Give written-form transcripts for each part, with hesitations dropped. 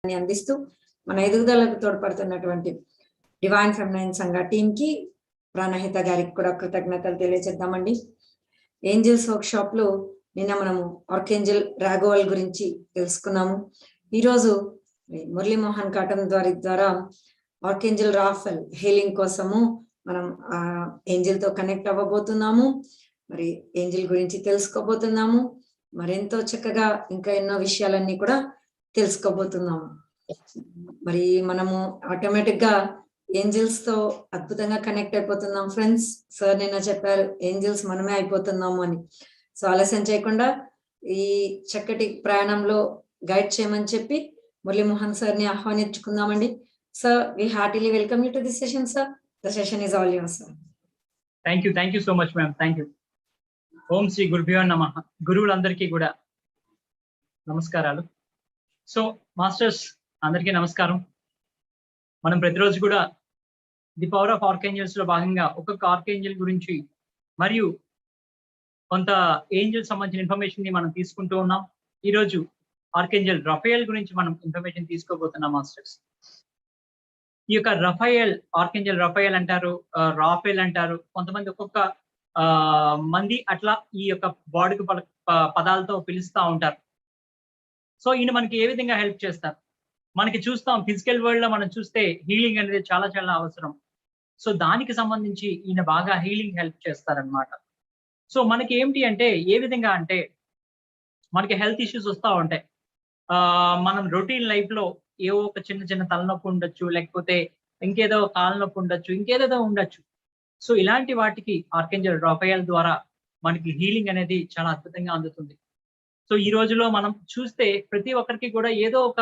అందిస్తూ మన ఎదుగుదలకు తోడ్పడుతున్నటువంటి డివైన్ ఫెమినైన్ సంఘ టీమ్ కి ప్రాణహిత గారికి కూడా కృతజ్ఞతలు తెలియజేద్దామండి. ఏంజల్స్ వర్క్ షాప్ లో నిన్న మనము ఆర్కేంజల్ రాఘవల్ గురించి తెలుసుకున్నాము. ఈరోజు మురళీమోహన్ కాటం ద్వారా ఆర్కేంజల్ రాఫెల్ హీలింగ్ కోసము మనం ఆ ఏంజల్ తో కనెక్ట్ అవ్వబోతున్నాము. మరి ఏంజల్ గురించి తెలుసుకోబోతున్నాము. మరెంతో చక్కగా ఇంకా ఎన్నో విషయాలన్నీ కూడా తెలుసుకోబోతున్నాము. మరి మనము ఆటోమేటిక్ గా ఏంజల్స్ తో అద్భుతంగా కనెక్ట్ అయిపోతున్నాం ఫ్రెండ్స్. సార్ నిన్న చెప్పారు ఏంజల్స్ మనమే అయిపోతున్నాము అని. సో ఆలస్యం చేయకుండా ఈ చక్కటి ప్రయాణంలో గైడ్ చేయమని చెప్పి మురళీమోహన్ సార్ ని ఆహ్వానించుకుందామండి. Sir we heartily welcome you to this session sir. The session is all yours sir. Thank you so much ma'am. Thank you. ఓం శ్రీ గురుభ్యో నమః. గురువులందరికీ కూడా నమస్కారాలు. సో మాస్టర్స్ అందరికీ నమస్కారం. మనం ప్రతిరోజు కూడా ది పవర్ ఆఫ్ ఆర్కేంజల్స్ లో భాగంగా ఒక్కొక్క ఆర్కేంజల్ గురించి మరియు కొంత ఏంజల్ సంబంధించిన ఇన్ఫర్మేషన్ ని మనం తీసుకుంటూ ఉన్నాం. ఈరోజు ఆర్కేంజల్ రఫేల్ గురించి మనం ఇన్ఫర్మేషన్ తీసుకోబోతున్నాం మాస్టర్స్. ఈ యొక్క రఫేల్, ఆర్కేంజల్ రఫేల్ అంటారు, రాఫేల్ అంటారు, కొంతమంది ఒక్కొక్క మంది అట్లా ఈ యొక్క బాడీకి పదాలతో పిలుస్తూ ఉంటారు. సో ఈయన మనకి ఏ విధంగా హెల్ప్ చేస్తారు? మనకి చూస్తాం ఫిజికల్ వరల్డ్ లో మనం చూస్తే హీలింగ్ అనేది చాలా చాలా అవసరం. సో దానికి సంబంధించి ఈయన బాగా హీలింగ్ హెల్ప్ చేస్తారనమాట. సో మనకి ఏంటి అంటే ఏ విధంగా అంటే మనకి హెల్త్ ఇష్యూస్ వస్తూ ఉంటాయి. మనం రొటీన్ లైఫ్ లో ఏవో ఒక చిన్న చిన్న తలనొప్పి ఉండొచ్చు, లేకపోతే ఇంకేదో కాళ్ళ నొప్పి ఉండొచ్చు, ఇంకేదేదో ఉండొచ్చు. సో ఇలాంటి వాటికి ఆర్కేంజల్ రాఫెల్ ద్వారా మనకి హీలింగ్ అనేది చాలా అద్భుతంగా అందుతుంది. సో ఈ రోజులో మనం చూస్తే ప్రతి ఒక్కరికి కూడా ఏదో ఒక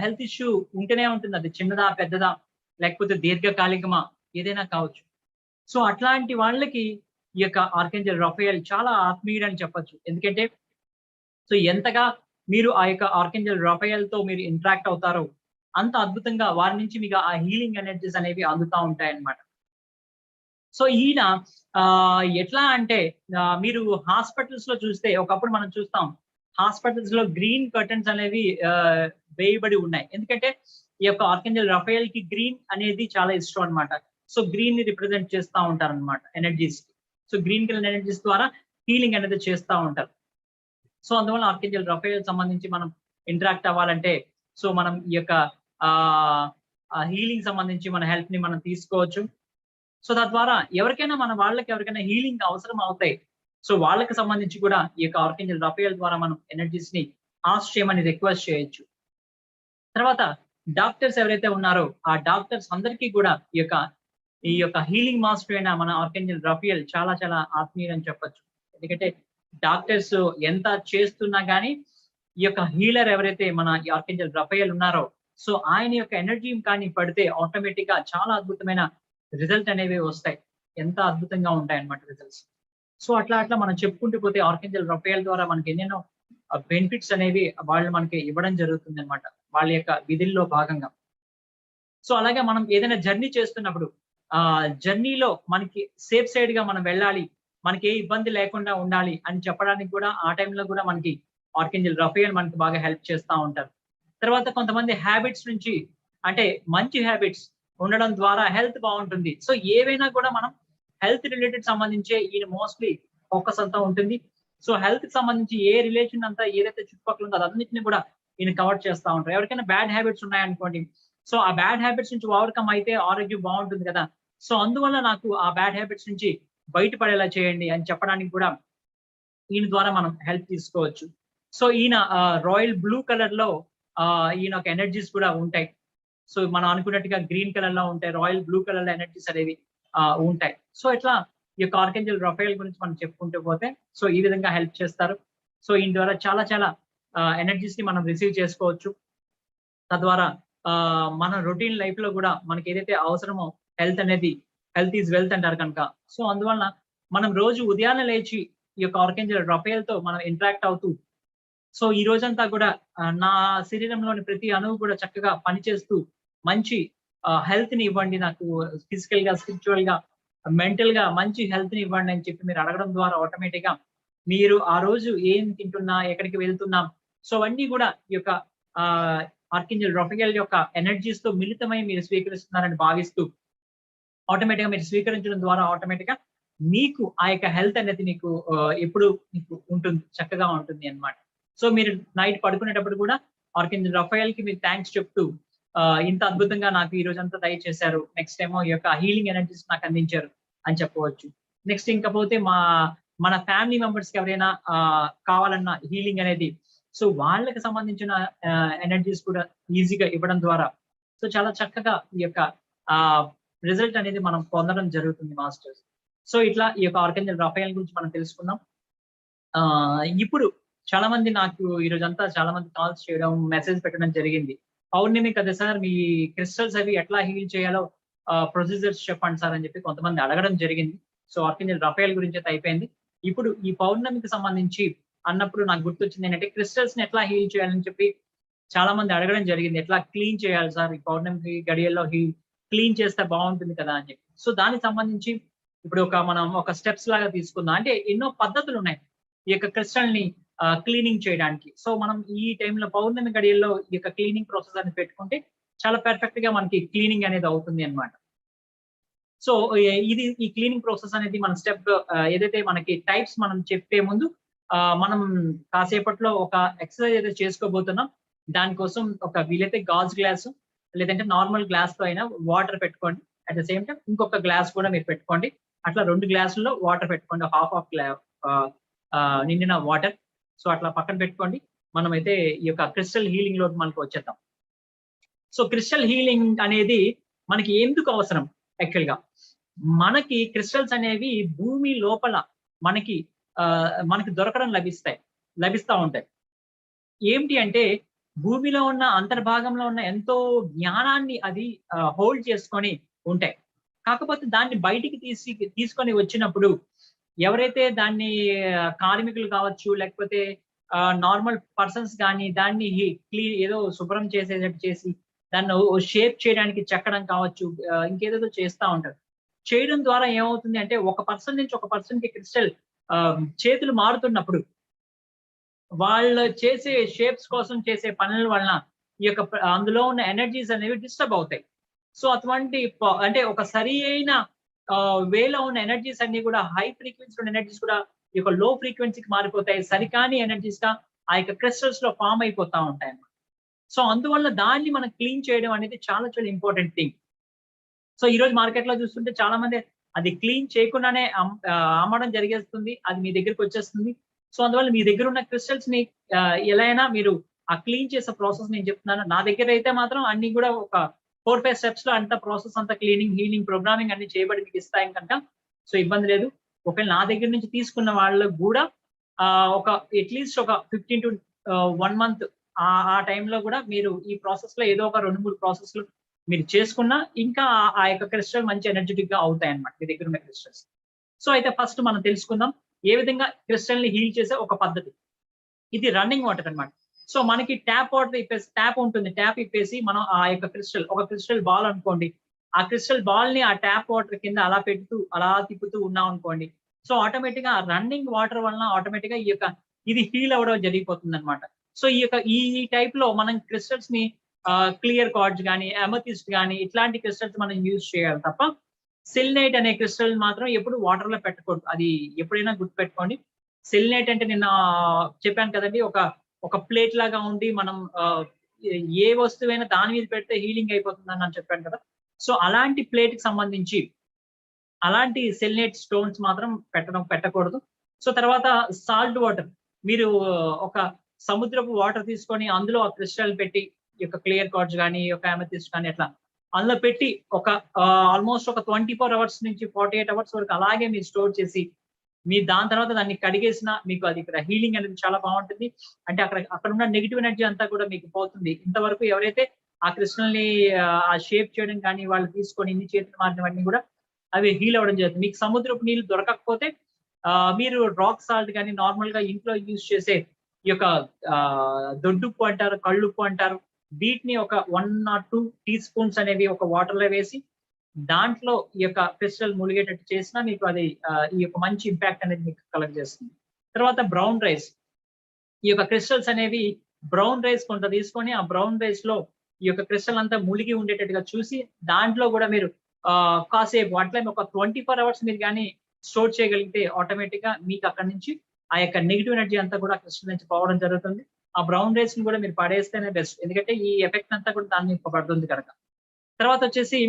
హెల్త్ ఇష్యూ ఉంటేనే ఉంటుంది. అది చిన్నదా పెద్దదా లేకపోతే దీర్ఘకాలికమా ఏదైనా కావచ్చు. సో అట్లాంటి వాళ్ళకి ఈ యొక్క ఆర్కేంజల్ రాఫెల్ చాలా ఆత్మీయుడు అని చెప్పొచ్చు. ఎందుకంటే సో ఎంతగా మీరు ఆ యొక్క ఆర్కేంజల్ రాఫెల్ తో మీరు ఇంటరాక్ట్ అవుతారో అంత అద్భుతంగా వారి నుంచి మీకు ఆ హీలింగ్ ఎనర్జీస్ అనేవి అందుతూ ఉంటాయి అన్నమాట. సో ఈయన ఎట్లా అంటే మీరు హాస్పిటల్స్ లో చూస్తే ఒకప్పుడు మనం చూస్తాం హాస్పిటల్స్ లో గ్రీన్ కర్టన్స్ అనేవి వేయబడి ఉన్నాయి. ఎందుకంటే ఈ యొక్క ఆర్కేంజల్ రాఫెల్ కి గ్రీన్ అనేది చాలా ఇష్టం అనమాట. సో గ్రీన్ ని రిప్రజెంట్ చేస్తూ ఉంటారు అనమాట energies. So green colour energies ద్వారా హీలింగ్ అనేది చేస్తూ ఉంటారు. సో అందువల్ల ఆర్కేంజల్ రాఫెల్ సంబంధించి మనం ఇంటరాక్ట్ అవ్వాలంటే సో మనం ఈ యొక్క హీలింగ్ సంబంధించి మన హెల్ప్ ని మనం తీసుకోవచ్చు. సో తద్వారా ఎవరికైనా ఎవరికైనా హీలింగ్ అవసరం అవుతాయి. సో వాళ్ళకి సంబంధించి కూడా ఈ యొక్క ఆర్కేంజల్ రాఫెల్ ద్వారా మనం ఎనర్జీస్ ని ఆస్క్ చేయమని రిక్వెస్ట్ చేయొచ్చు. తర్వాత డాక్టర్స్ ఎవరైతే ఉన్నారో ఆ డాక్టర్స్ అందరికీ కూడా ఈ యొక్క హీలింగ్ మాస్టర్ అయిన మన ఆర్కేంజల్ రాఫెల్ చాలా చాలా ఆత్మీయులు అని చెప్పొచ్చు. ఎందుకంటే డాక్టర్స్ ఎంత చేస్తున్నా కానీ ఈ యొక్క హీలర్ ఎవరైతే మన ఆర్కేంజల్ రాఫెల్ ఉన్నారో సో ఆయన యొక్క ఎనర్జీ కానీ పడితే ఆటోమేటిక్ గా చాలా అద్భుతమైన రిజల్ట్ అనేవి వస్తాయి. ఎంత అద్భుతంగా ఉంటాయి అన్నమాట రిజల్ట్స్. సో అట్లా మనం చెప్పుకుంటూ పోతే ఆర్కేంజల్ రాఫెల్ ద్వారా మనకి ఎన్నెన్నో బెనిఫిట్స్ అనేవి వాళ్ళు మనకి ఇవ్వడం జరుగుతుంది అనమాట వాళ్ళ యొక్క విధుల్లో భాగంగా. సో అలాగే మనం ఏదైనా జర్నీ చేస్తున్నప్పుడు జర్నీలో మనకి సేఫ్ సైడ్ గా మనం వెళ్ళాలి, మనకి ఏ ఇబ్బంది లేకుండా ఉండాలి అని చెప్పడానికి కూడా ఆ టైంలో కూడా మనకి ఆర్కేంజల్ రాఫెల్ మనకి బాగా హెల్ప్ చేస్తూ ఉంటారు. తర్వాత కొంతమంది హ్యాబిట్స్ నుంచి అంటే మంచి హ్యాబిట్స్ ఉండడం ద్వారా హెల్త్ బాగుంటుంది. సో ఏవైనా కూడా మనం హెల్త్ రిలేటెడ్ సంబంధించే ఈయన మోస్ట్లీ ఫోకస్ అంతా ఉంటుంది. సో హెల్త్ కి సంబంధించి ఏ రిలేషన్ అంతా ఏదైతే చుట్టుపక్కల ఉందో అన్నింటినీ కూడా ఈయన కవర్ చేస్తూ ఉంటారు. ఎవరికైనా బ్యాడ్ హ్యాబిట్స్ ఉన్నాయనుకోండి, సో ఆ బ్యాడ్ హ్యాబిట్స్ నుంచి ఓవర్కమ్ అయితే ఆరోగ్యం బాగుంటుంది కదా. సో అందువల్ల నాకు ఆ బ్యాడ్ హ్యాబిట్స్ నుంచి బయటపడేలా చేయండి అని చెప్పడానికి కూడా ఈయన ద్వారా మనం హెల్ప్ తీసుకోవచ్చు. సో ఈయన రాయల్ బ్లూ కలర్ లో ఈయన ఒక ఎనర్జీస్ కూడా ఉంటాయి. సో మనం అనుకున్నట్టుగా గ్రీన్ కలర్ లో ఉంటాయి, రాయల్ బ్లూ కలర్ లో ఎనర్జీస్ అనేవి ఉంటాయి. సో ఇట్లా ఈ యొక్క ఆర్కేంజల్ రాఫెల్ గురించి మనం చెప్పుకుంటూ పోతే సో ఈ విధంగా హెల్ప్ చేస్తారు. సో ఈయన ద్వారా చాలా చాలా ఎనర్జీస్ ని మనం రిసీవ్ చేసుకోవచ్చు. తద్వారా మన రొటీన్ లైఫ్ లో కూడా మనకి ఏదైతే అవసరమో హెల్త్ ఈజ్ వెల్త్ అంటారు కనుక. సో అందువల్ల మనం రోజు ఉదయాన్నే లేచి ఈ యొక్క ఆర్కేంజల్ రాఫెల్ తో మనం ఇంటరాక్ట్ అవుతూ సో ఈ రోజంతా కూడా నా శరీరంలోని ప్రతి అణువు కూడా చక్కగా పనిచేస్తూ మంచి హెల్త్ ని ఇవ్వండి, నాకు ఫిజికల్ గా స్పిరిచువల్ గా మెంటల్ గా మంచి హెల్త్ ని ఇవ్వండి అని చెప్పి మీరు అడగడం ద్వారా ఆటోమేటిక్ గా మీరు ఆ రోజు ఏం తింటున్నా, ఎక్కడికి వెళ్తున్నాం, సో అవన్నీ కూడా ఈ యొక్క ఆర్కింజల్ రఫేల్ యొక్క ఎనర్జీస్ తో మిళితమై మీరు స్వీకరిస్తున్నారని భావిస్తూ ఆటోమేటిక్ గా మీరు స్వీకరించడం ద్వారా ఆటోమేటిక్ గా మీకు ఆ యొక్క హెల్త్ అనేది మీకు ఎప్పుడు మీకు ఉంటుంది, చక్కగా ఉంటుంది అన్నమాట. సో మీరు నైట్ పడుకునేటప్పుడు కూడా ఆర్కింజల్ రఫేల్ కి మీరు థ్యాంక్స్ చెప్తూ ఇంత అద్భుతంగా నాకు ఈ రోజు అంతా దయచేశారు, నెక్స్ట్ ఏమో ఈ యొక్క హీలింగ్ ఎనర్జీస్ నాకు అందించారు అని చెప్పవచ్చు. నెక్స్ట్ ఇంకపోతే మన ఫ్యామిలీ మెంబర్స్ కి ఎవరైనా కావాలన్న హీలింగ్ అనేది, సో వాళ్ళకి సంబంధించిన ఎనర్జీస్ కూడా ఈజీగా ఇవ్వడం ద్వారా సో చాలా చక్కగా ఈ యొక్క రిజల్ట్ అనేది మనం పొందడం జరుగుతుంది మాస్టర్స్. సో ఇట్లా ఈ యొక్క ఆర్కింజల్ రఫేల్ గురించి మనం తెలుసుకుందాం. ఇప్పుడు చాలా మంది నాకు ఈ రోజంతా చాలా మంది కాల్స్ చేయడం, మెసేజ్ పెట్టడం జరిగింది. పౌర్ణమి కదా సార్, మీ క్రిస్టల్స్ అవి ఎట్లా హీల్ చేయాలో ప్రొసీజర్స్ చెప్పండి సార్ అని చెప్పి కొంతమంది అడగడం జరిగింది. సో ఆర్కింజల్ రఫేల్ గురించి అయితే అయిపోయింది. ఇప్పుడు ఈ పౌర్ణమికి సంబంధించి అన్నప్పుడు నాకు గుర్తొచ్చింది ఏంటంటే క్రిస్టల్స్ ని ఎట్లా హీల్ చేయాలని చెప్పి చాలా మంది అడగడం జరిగింది. ఎట్లా క్లీన్ చేయాలి సార్ ఈ పౌర్ణమికి గడియల్లో క్లీన్ చేస్తే బాగుంటుంది కదా అని చెప్పి. సో దానికి సంబంధించి ఇప్పుడు మనం ఒక స్టెప్స్ లాగా తీసుకుందాం. అంటే ఎన్నో పద్ధతులు ఉన్నాయి ఈ యొక్క క్రిస్టల్ ని క్లీనింగ్ చేయడానికి. సో మనం ఈ టైంలో పౌర్ణమి గడియల్లో ఈ యొక్క క్లీనింగ్ ప్రాసెస్ అని పెట్టుకుంటే చాలా పర్ఫెక్ట్ గా మనకి క్లీనింగ్ అనేది అవుతుంది అన్నమాట. సో ఈ క్లీనింగ్ ప్రాసెస్ అనేది మన స్టెప్ ఏదైతే మనకి టైప్స్ మనం చెప్పే ముందు మనం కాసేపట్లో ఒక ఎక్సర్సైజ్ అయితే చేసుకోబోతున్నాం. దానికోసం ఒక వీలైతే గాజు గ్లాసు లేదంటే నార్మల్ గ్లాస్ తో అయినా వాటర్ పెట్టుకోండి. అట్ ద సేమ్ టైం ఇంకొక గ్లాస్ కూడా మీరు పెట్టుకోండి. అట్లా 2 గ్లాసుల్లో వాటర్ పెట్టుకోండి, హాఫ్ నిండిన వాటర్. సో అట్లా పక్కన పెట్టుకోండి. మనమైతే ఈ యొక్క క్రిస్టల్ హీలింగ్ లో మనకు వచ్చేద్దాం. సో క్రిస్టల్ హీలింగ్ అనేది మనకి ఎందుకు అవసరం? యాక్చువల్ గా మనకి క్రిస్టల్స్ అనేవి భూమి లోపల మనకి దొరకడం లభిస్తా ఉంటాయి. ఏమిటి అంటే భూమిలో ఉన్న అంతర్భాగంలో ఉన్న ఎంతో జ్ఞానాన్ని అది హోల్డ్ చేసుకొని ఉంటాయి. కాకపోతే దాన్ని బయటికి తీసుకొని వచ్చినప్పుడు ఎవరైతే దాన్ని కార్మికులు కావచ్చు, లేకపోతే నార్మల్ పర్సన్స్ కానీ దాన్ని ఏదో శుభ్రం చేసేటట్టు చేసి దాన్ని షేప్ చేయడానికి చెక్కడం కావచ్చు, ఇంకేదో చేస్తూ ఉంటారు. చేయడం ద్వారా ఏమవుతుంది అంటే ఒక పర్సన్ నుంచి ఒక పర్సన్ కి క్రిస్టల్ చేతులు మారుతున్నప్పుడు వాళ్ళు చేసే షేప్స్ కోసం చేసే పనుల వలన ఈ యొక్క అందులో ఉన్న ఎనర్జీస్ అనేవి డిస్టర్బ్ అవుతాయి. సో అటువంటి అంటే ఒక సరి అయిన వేలో ఉన్న ఎనర్జీస్ అన్ని కూడా హై ఫ్రీక్వెన్సీ ఉన్న ఎనర్జీస్ కూడా ఈ యొక్క లో ఫ్రీక్వెన్సీకి మారిపోతాయి. సరికాని ఎనర్జీస్ గా ఆ యొక్క క్రిస్టల్స్ లో ఫామ్ అయిపోతా ఉంటాయి అన్నమాట. సో అందువల్ల దాన్ని మనం క్లీన్ చేయడం అనేది చాలా చాలా ఇంపార్టెంట్ థింగ్. సో ఈ రోజు మార్కెట్ లో చూస్తుంటే చాలా మంది అది క్లీన్ చేయకుండానే అమ్మడం జరిగేస్తుంది, అది మీ దగ్గరికి వచ్చేస్తుంది. సో అందువల్ల మీ దగ్గర ఉన్న క్రిస్టల్స్ ని ఎలా అయినా మీరు ఆ క్లీన్ చేసే ప్రాసెస్ నేను చెప్తున్నాను. నా దగ్గర అయితే మాత్రం అన్ని కూడా ఒక 4-5 స్టెప్స్ లో అంత ప్రాసెస్ అంతా క్లీనింగ్, హీలింగ్, ప్రోగ్రామింగ్ అన్ని చేయబడి మీకు ఇస్తాయి కనుక సో ఇబ్బంది లేదు. ఒకవేళ నా దగ్గర నుంచి తీసుకున్న వాళ్ళకు కూడా ఒక అట్లీస్ట్ ఒక 15 to 1 month ఆ టైంలో కూడా మీరు ఈ ప్రాసెస్ లో ఏదో ఒక 2-3 ప్రాసెస్లు మీరు చేసుకున్నా ఇంకా ఆ యొక్క క్రిస్టల్ మంచి ఎనర్జెటిక్ గా అవుతాయి అన్నమాట మీ దగ్గర ఉన్న క్రిస్టల్స్. సో అయితే ఫస్ట్ మనం తెలుసుకుందాం ఏ విధంగా క్రిస్టల్ ని హీల్ చేసే ఒక పద్ధతి. ఇది రన్నింగ్ వాటర్ అన్నమాట. సో మనకి ట్యాప్ వాటర్ ఇప్పేసి ట్యాప్ ఉంటుంది, ట్యాప్ ఇప్పేసి మనం ఆ యొక్క ఒక క్రిస్టల్ బాల్ అనుకోండి, ఆ క్రిస్టల్ బాల్ ని ఆ ట్యాప్ వాటర్ కింద అలా తిప్పుతూ ఉన్నాం అనుకోండి. సో ఆటోమేటిక్ గా రన్నింగ్ వాటర్ వలన ఆటోమేటిక్ గా ఇది హీల్ అవ్వడం జరిగిపోతుంది అనమాట. సో ఈ టైప్ లో మనం క్రిస్టల్స్ ని క్లియర్ కార్డ్స్ కానీ, అమెథిస్ట్ కానీ ఇట్లాంటి క్రిస్టల్స్ మనం యూజ్ చేయాలి తప్ప సెలినైట్ అనే క్రిస్టల్ మాత్రం ఎప్పుడు వాటర్ లో పెట్టకూడదు. అది ఎప్పుడైనా గుర్తుపెట్టుకోండి. సెలినైట్ అంటే నిన్న చెప్పాను కదండి, ఒక ప్లేట్ లాగా ఉండి మనం ఏ వస్తువైనా దాని మీద పెడితే హీలింగ్ అయిపోతుందని నేను చెప్పాను కదా. సో అలాంటి ప్లేట్ కి సంబంధించి అలాంటి సెలినైట్ స్టోన్స్ మాత్రం పెట్టకూడదు. సో తర్వాత సాల్ట్ వాటర్, మీరు ఒక సముద్రపు వాటర్ తీసుకొని అందులో ఆ క్రిస్టల్ పెట్టి ఈ యొక్క క్లియర్ కార్డ్స్ కానీ, ఈ యొక్క అమెథిస్ట్ కానీ అట్లా అందులో పెట్టి ఒక ఆల్మోస్ట్ ఒక 24 hours నుంచి 48 hours వరకు అలాగే మీరు స్టోర్ చేసి దాని తర్వాత దాన్ని కడిగేసిన మీకు అది ఇక్కడ హీలింగ్ అనేది చాలా బాగుంటుంది. అంటే అక్కడ ఉన్న నెగిటివ్ ఎనర్జీ అంతా కూడా మీకు పోతుంది. ఇంతవరకు ఎవరైతే ఆ క్రిస్టల్ ని ఆ షేప్ చేయడం కానీ వాళ్ళు తీసుకొని ఇన్ని చేతులు మారినవన్నీ కూడా అవి హీల్ అవ్వడం జరుగుతుంది. మీకు సముద్రపు నీళ్ళు దొరకకపోతే మీరు రాక్ సాల్ట్ కానీ నార్మల్ గా ఇంట్లో యూజ్ చేసే ఈ యొక్క దొడ్డుప్పు అంటారు, కళ్ళుప్పు అంటారు, వీటిని ఒక 1 or 2 teaspoons అనేవి ఒక వాటర్ లో వేసి దాంట్లో ఈ యొక్క క్రిస్టల్ ములిగేటట్టు చేసినా మీకు అది ఈ యొక్క మంచి ఇంపాక్ట్ అనేది మీకు కలెక్ట్ చేస్తుంది. తర్వాత బ్రౌన్ రైస్, ఈ యొక్క క్రిస్టల్స్ అనేవి బ్రౌన్ రైస్ కొంత తీసుకొని ఆ బ్రౌన్ రైస్ లో ఈ యొక్క క్రిస్టల్ అంతా ములిగి ఉండేటట్టుగా చూసి దాంట్లో కూడా మీరు కాసేపు అట్లా ఒక 24 అవర్స్ మీరు కానీ స్టోర్ చేయగలిగితే ఆటోమేటిక్ గా మీకు అక్కడ నుంచి ఆ యొక్క నెగిటివ్ ఎనర్జీ అంతా కూడా క్రిస్టల్ నుంచి పోవడం జరుగుతుంది. ఆ బ్రౌన్ రైస్ ని కూడా మీరు పడేస్తేనే బెస్ట్, ఎందుకంటే ఈ ఎఫెక్ట్ అంతా కూడా దాన్ని పడుతుంది కనుక. తర్వాత వచ్చేసి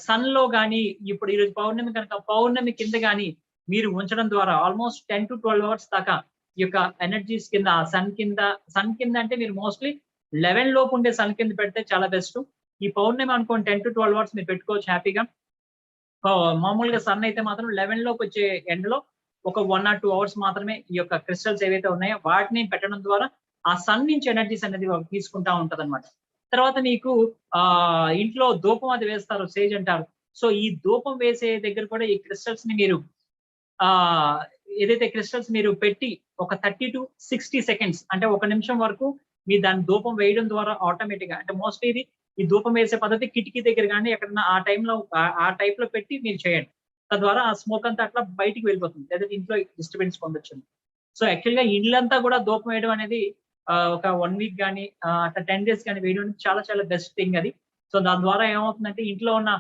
సన్ లో గానీ, ఇప్పుడు ఈరోజు పౌర్ణమి కనుక పౌర్ణమి కింద గానీ మీరు ఉంచడం ద్వారా ఆల్మోస్ట్ 10 to 12 అవర్స్ దాకా ఈ యొక్క ఎనర్జీస్ కింద సన్ కింద అంటే మీరు మోస్ట్లీ 11 లోపు ఉండే సన్ కింద పెడితే చాలా బెస్ట్. ఈ పౌర్ణమి అనుకోండి 10 to 12 అవర్స్ మీరు పెట్టుకోవచ్చు హ్యాపీగా. మామూలుగా సన్ అయితే మాత్రం 11 లోకి వచ్చే ఎండ్ లో ఒక 1 or 2 అవర్స్ మాత్రమే ఈ యొక్క క్రిస్టల్స్ ఏవైతే ఉన్నాయో వాటిని పెట్టడం ద్వారా ఆ సన్ నుంచి ఎనర్జీస్ అనేది తీసుకుంటా ఉంటది అనమాట. తర్వాత మీకు ఇంట్లో ధూపం అది వేస్తారు, సేజ్ అంటారు. సో ఈ ధూపం వేసే దగ్గర కూడా ఈ క్రిస్టల్స్ ని మీరు ఏదైతే క్రిస్టల్స్ మీరు పెట్టి ఒక 30 to 60 సెకండ్స్ అంటే 1 నిమిషం వరకు మీరు దాని ధూపం వేయడం ద్వారా ఆటోమేటిక్ గా, అంటే మోస్ట్లీ ఇది ఈ ధూపం వేసే పద్ధతి కిటికీ దగ్గర కానీ ఎక్కడన్నా ఆ టైంలో ఆ టైప్ లో పెట్టి మీరు చేయండి. తద్వారా ఆ స్మోక్ అంతా అట్లా బయటికి వెళ్ళిపోతుంది, లేదా ఇంట్లో డిస్టర్బెన్స్ పొందొచ్చు. సో యాక్చువల్ గా ఇల్లంతా కూడా ధూపం వేయడం అనేది ఒక 1 వీక్ కానీ అట్లా 10 days కానీ వేయడం చాలా చాలా బెస్ట్ థింగ్ అది. సో దాని ద్వారా ఏమవుతుందంటే ఇంట్లో ఉన్న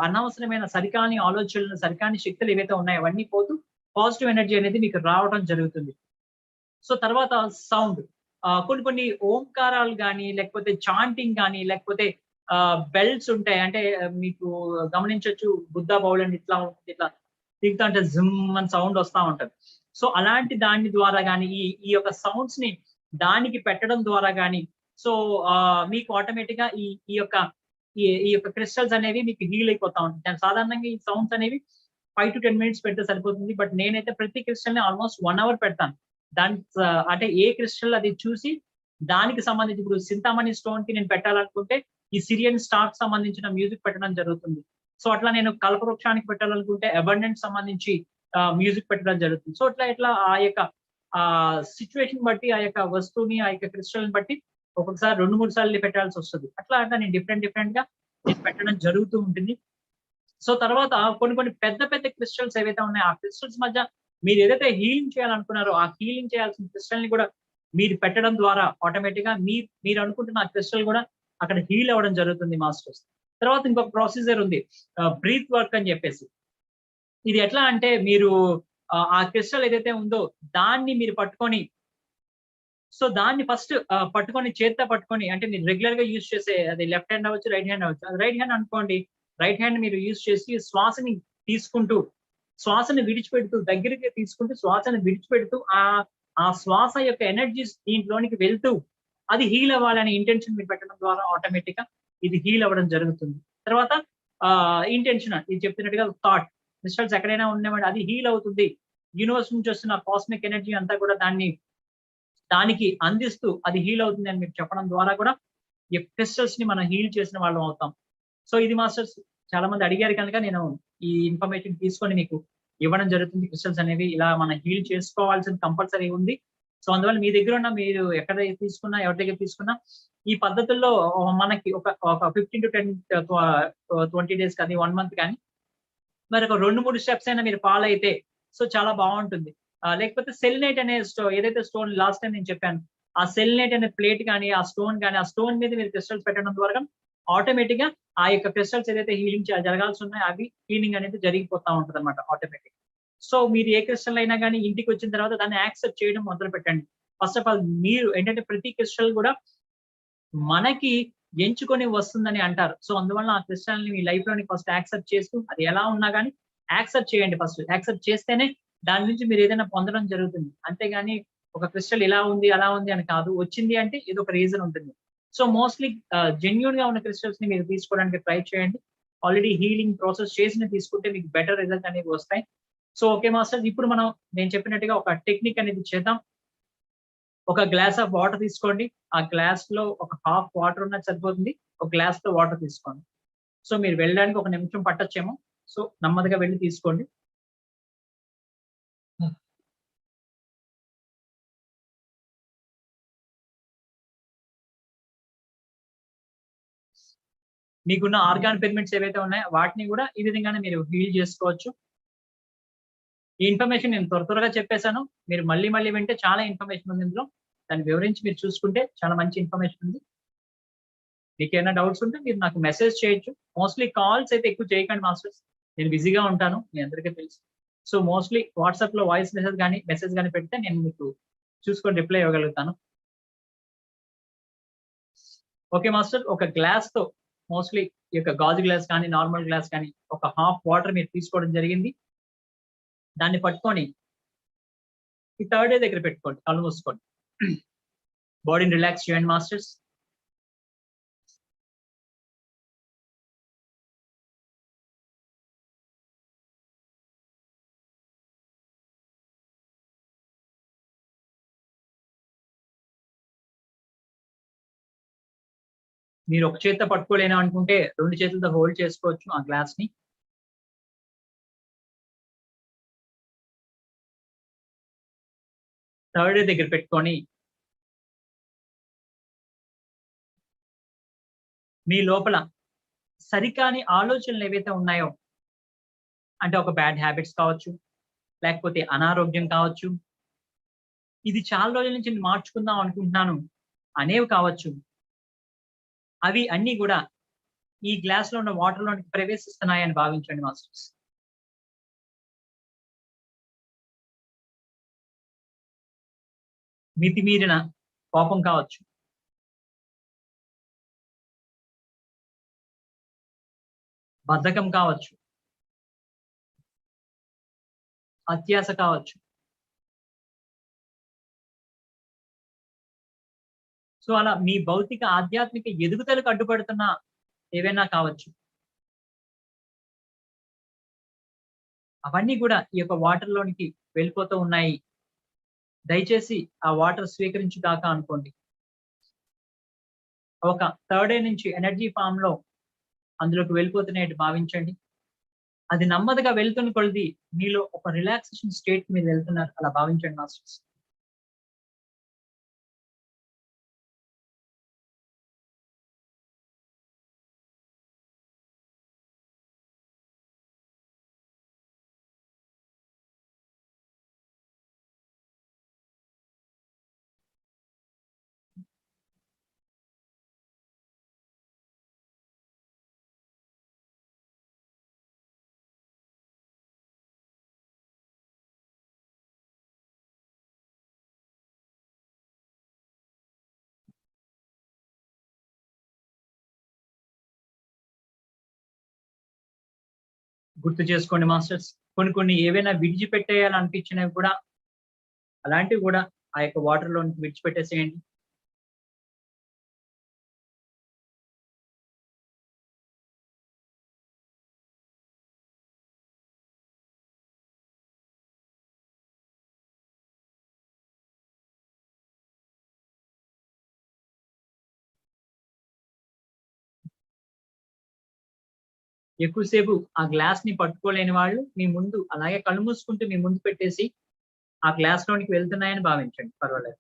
అనవసరమైన సరికాని ఆలోచనలు, సరికాని శక్తులు ఏవైతే ఉన్నాయో అవన్నీ పోతూ పాజిటివ్ ఎనర్జీ అనేది మీకు రావడం జరుగుతుంది. సో తర్వాత సౌండ్, కొన్ని ఓంకారాలు కానీ, లేకపోతే చాంటింగ్ కానీ, లేకపోతే బెల్ట్స్ ఉంటాయి. అంటే మీకు గమనించవచ్చు, బుద్ధ బౌల్ అని ఇట్లా ఉంటుంది, ఇట్లా తిరుగుతా అంటే జిమ్ అని సౌండ్ వస్తా ఉంటది. సో అలాంటి దాని ద్వారా కానీ ఈ యొక్క సౌండ్స్ ని దానికి పెట్టడం ద్వారా కానీ సో మీకు ఆటోమేటిక్ గా ఈ యొక్క క్రిస్టల్స్ అనేవి మీకు హీల్ అయిపోతా ఉంటాయి. సాధారణంగా ఈ సౌండ్స్ అనేవి 5 to 10 minutes పెడితే సరిపోతుంది. బట్ నేనైతే ప్రతి క్రిస్టల్ ని ఆల్మోస్ట్ 1 hour పెడతాను. దాని అంటే ఏ క్రిస్టల్ అది చూసి దానికి సంబంధించి, ఇప్పుడు సింతామణి స్టోన్ కి నేను పెట్టాలనుకుంటే ఈ సిరియన్ స్టార్ సంబంధించిన మ్యూజిక్ పెట్టడం జరుగుతుంది. సో అట్లా నేను కల్పవృక్షానికి పెట్టాలనుకుంటే అబండెంట్ సంబంధించి మ్యూజిక్ పెట్టడం జరుగుతుంది. సో ఇట్లా ఆ యొక్క సిచ్యువేషన్ బట్టి ఆ యొక్క వస్తువుని, ఆ యొక్క క్రిస్టల్ బట్టి ఒక్కొక్కసారి 2-3 సార్లు పెట్టాల్సి వస్తుంది. అట్లా నేను డిఫరెంట్ గా నేను పెట్టడం జరుగుతూ ఉంటుంది. సో తర్వాత కొన్ని పెద్ద క్రిస్టల్స్ ఏవైతే ఉన్నాయో ఆ క్రిస్టల్స్ మధ్య మీరు ఏదైతే హీలింగ్ చేయాలనుకున్నారో ఆ హీలింగ్ చేయాల్సిన క్రిస్టల్ ని కూడా మీరు పెట్టడం ద్వారా ఆటోమేటిక్ గా మీరు అనుకుంటున్న ఆ క్రిస్టల్ కూడా అక్కడ హీల్ అవ్వడం జరుగుతుంది మాస్టర్స్. తర్వాత ఇంకొక ప్రొసీజర్ ఉంది, బ్రీత్ వర్క్ అని చెప్పేసి. ఇది ఎట్లా అంటే మీరు ఆ క్రిస్టల్ ఏదైతే ఉందో దాన్ని మీరు పట్టుకొని, సో దాన్ని ఫస్ట్ పట్టుకొని చేత్తో పట్టుకొని, అంటే మీరు రెగ్యులర్ గా యూజ్ చేసే అది లెఫ్ట్ హ్యాండ్ అవ్వచ్చు, రైట్ హ్యాండ్ అవ్వచ్చు. అది రైట్ హ్యాండ్ అనుకోండి, రైట్ హ్యాండ్ మీరు యూజ్ చేసి శ్వాసని తీసుకుంటూ, శ్వాసని విడిచిపెడుతూ, దగ్గరికి తీసుకుంటూ శ్వాసని విడిచిపెడుతూ ఆ శ్వాస యొక్క ఎనర్జీస్ దీంట్లోనికి వెళ్తూ అది హీల్ అవ్వాలనే ఇంటెన్షన్ మీరు పెట్టడం ద్వారా ఆటోమేటిక్ గా ఇది హీల్ అవ్వడం జరుగుతుంది. తర్వాత ఇంటెన్షన్, ఇది చెప్తున్నట్టుగా థాట్, క్రిస్టల్స్ ఎక్కడైనా ఉండేవాడు అది హీల్ అవుతుంది. యూనివర్స్ నుంచి వస్తున్న కాస్మిక్ ఎనర్జీ అంతా కూడా దానికి అందిస్తూ అది హీల్ అవుతుంది అని మీరు చెప్పడం ద్వారా కూడా ఈ క్రిస్టల్స్ ని మనం హీల్ చేసిన వాళ్ళం అవుతాం. సో ఇది మాస్టర్స్ చాలా మంది అడిగారు కనుక నేను ఈ ఇన్ఫర్మేషన్ తీసుకొని మీకు ఇవ్వడం జరుగుతుంది. క్రిస్టల్స్ అనేవి ఇలా మనం హీల్ చేసుకోవాల్సిన కంపల్సరీ ఉంది. సో అందువల్ల మీ దగ్గర ఉన్న, మీరు ఎక్కడ తీసుకున్నా, ఎవరి దగ్గర తీసుకున్నా ఈ పద్ధతుల్లో మనకి ఒక 15 to 20 days కానీ 1 month కానీ మరి ఒక 2-3 స్టెప్స్ అయినా మీరు ఫాలో అయితే సో చాలా బాగుంటుంది. లేకపోతే సెలినైట్ అనే ఏదైతే స్టోన్ లాస్ట్ టైం నేను చెప్పాను, ఆ సెలినైట్ అనే ప్లేట్ కానీ ఆ స్టోన్ మీద మీరు క్రిస్టల్స్ పెట్టడం ద్వారా ఆటోమేటిక్ గా ఆ యొక్క క్రిస్టల్స్ ఏదైతే హీలింగ్ జరగాల్సి ఉన్నాయో అవి హీలింగ్ అనేది జరిగిపోతా ఉంటది అనమాట ఆటోమేటిక్. సో మీరు ఏ క్రిస్టల్ అయినా కానీ ఇంటికి వచ్చిన తర్వాత దాన్ని యాక్సెప్ట్ చేయడం మొదలు పెట్టండి. ఫస్ట్ ఆఫ్ ఆల్ మీరు ఏంటంటే ప్రతి క్రిస్టల్ కూడా మనకి ఎంచుకొని వస్తుందని అంటారు. సో అందువల్ల ఆ క్రిస్టల్ ని మీ లైఫ్ లోని ఫస్ట్ యాక్సెప్ట్ చేస్తూ అది ఎలా ఉన్నా కానీ యాక్సెప్ట్ చేయండి. ఫస్ట్ యాక్సెప్ట్ చేస్తేనే దాని నుంచి మీరు ఏదైనా పొందడం జరుగుతుంది. అంతేగాని ఒక క్రిస్టల్ ఇలా ఉంది అలా ఉంది అని కాదు, వచ్చింది అంటే ఏదో ఒక రీజన్ ఉంటుంది. సో మోస్ట్లీ జెన్యూన్ గా ఉన్న క్రిస్టల్స్ ని మీరు తీసుకోవడానికి ట్రై చేయండి. ఆల్రెడీ హీలింగ్ ప్రాసెస్ చేసి తీసుకుంటే మీకు బెటర్ రిజల్ట్ అనేవి వస్తాయి. సో ఓకే మాస్టర్, ఇప్పుడు నేను చెప్పినట్టుగా ఒక టెక్నిక్ అనేది చేద్దాం. ఒక గ్లాస్ ఆఫ్ వాటర్ తీసుకోండి. ఆ గ్లాస్ లో ఒక హాఫ్ వాటర్ ఉన్నది సరిపోతుంది. ఒక గ్లాస్ తో వాటర్ తీసుకోండి. సో మీరు వెళ్ళడానికి 1 నిమిషం పట్టొచ్చేమో. సో నెమ్మదిగా వెళ్ళి తీసుకోండి. మీకున్న ఆర్గాన్ పిరమిడ్స్ ఏవైతే ఉన్నాయో వాటిని కూడా ఈ విధంగానే మీరు హీల్ చేసుకోవచ్చు. ఈ ఇన్ఫర్మేషన్ నేను త్వరగా చెప్పేశాను. మీరు మళ్ళీ వింటే చాలా ఇన్ఫర్మేషన్ ఉంది ఇందులో. దాన్ని వివరించి మీరు చూసుకుంటే చాలా మంచి ఇన్ఫర్మేషన్ ఉంది. మీకు ఏమైనా డౌట్స్ ఉంటే మీరు నాకు మెసేజ్ చేయొచ్చు. మోస్ట్లీ కాల్స్ అయితే ఎక్కువ చేయకండి మాస్టర్స్, నేను బిజీగా ఉంటాను, మీ అందరికీ తెలుసు. సో మోస్ట్లీ వాట్సాప్ లో వాయిస్ మెసేజ్ కానీ పెడితే నేను మీకు చూసుకొని రిప్లై ఇవ్వగలుగుతాను. ఓకే మాస్టర్, ఒక గ్లాస్ తో మోస్ట్లీ ఈ యొక్క గాజు గ్లాస్ కానీ నార్మల్ గ్లాస్ కానీ ఒక హాఫ్ వాటర్ మీరు తీసుకోవడం జరిగింది. దాన్ని పట్టుకొని ఈ థర్డ్ డే దగ్గర పెట్టుకోండి, కళ్ళు మూసుకోండి. బాడీని రిలాక్స్ చేయండి మాస్టర్స్. మీరు ఒక చేతితో పట్టుకోలేను అనుకుంటే 2 చేతులతో హోల్డ్ చేసుకోవచ్చు ఆ గ్లాస్ ని. థర్డ్ డే దగ్గర పెట్టుకొని మీ లోపల సరికాని ఆలోచనలు ఏవైతే ఉన్నాయో, అంటే ఒక బ్యాడ్ హ్యాబిట్స్ కావచ్చు, లేకపోతే అనారోగ్యం కావచ్చు, ఇది చాలా రోజుల నుంచి నేను మార్చుకుందాం అనుకుంటున్నాను అనేవి కావచ్చు, అవి అన్నీ కూడా ఈ గ్లాస్ లో ఉన్న వాటర్ లోనికి ప్రవేశిస్తున్నాయని భావించండి మాస్టర్స్. మితిమీరిన కోపం కావచ్చు, బద్ధకం కావచ్చు, అత్యాశ కావచ్చు. సో అలా మీ భౌతిక ఆధ్యాత్మిక ఎదుగుదలకు అడ్డుపడుతున్న ఏవైనా కావచ్చు, అవన్నీ కూడా ఈ యొక్క వాటర్ లోనికి వెళ్ళిపోతూ ఉన్నాయి. దయచేసి ఆ వాటర్ స్వీకరించుగాక అనుకోండి. ఒక థర్డ్ డే నుంచి ఎనర్జీ ఫామ్ లో అందులోకి వెళ్ళిపోతున్నట్టు భావించండి. అది నెమ్మదిగా వెళ్తున్న కొలది మీలో ఒక రిలాక్సేషన్ స్టేట్ మీరు వెళ్తున్నారు అలా భావించండి మాస్టర్స్. గుర్తు చేసుకోండి మాస్టర్స్, కొన్ని ఏవైనా విడిచిపెట్టేయాలని అనిపించినవి కూడా అలాంటివి కూడా ఆ యొక్క వాటర్ లోనికి విడిచిపెట్టేసేయండి. ఎక్కువసేపు ఆ గ్లాస్ ని పట్టుకోలేని వాళ్ళు మీ ముందు అలాగే కళ్ళు మూసుకుంటూ మీ ముందు పెట్టేసి ఆ గ్లాస్ లోనికి వెళ్తున్నాయని భావించండి, పర్వాలేదు.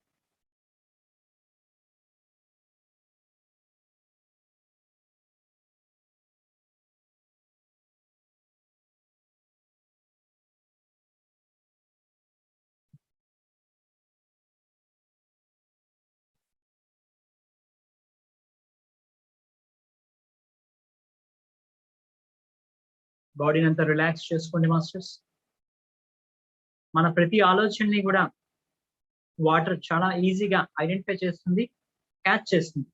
బాడీని అంతా రిలాక్స్ చేసుకోండి మాస్టర్స్. మన ప్రతి ఆలోచనని కూడా వాటర్ చాలా ఈజీగా ఐడెంటిఫై చేస్తుంది, క్యాచ్ చేస్తుంది.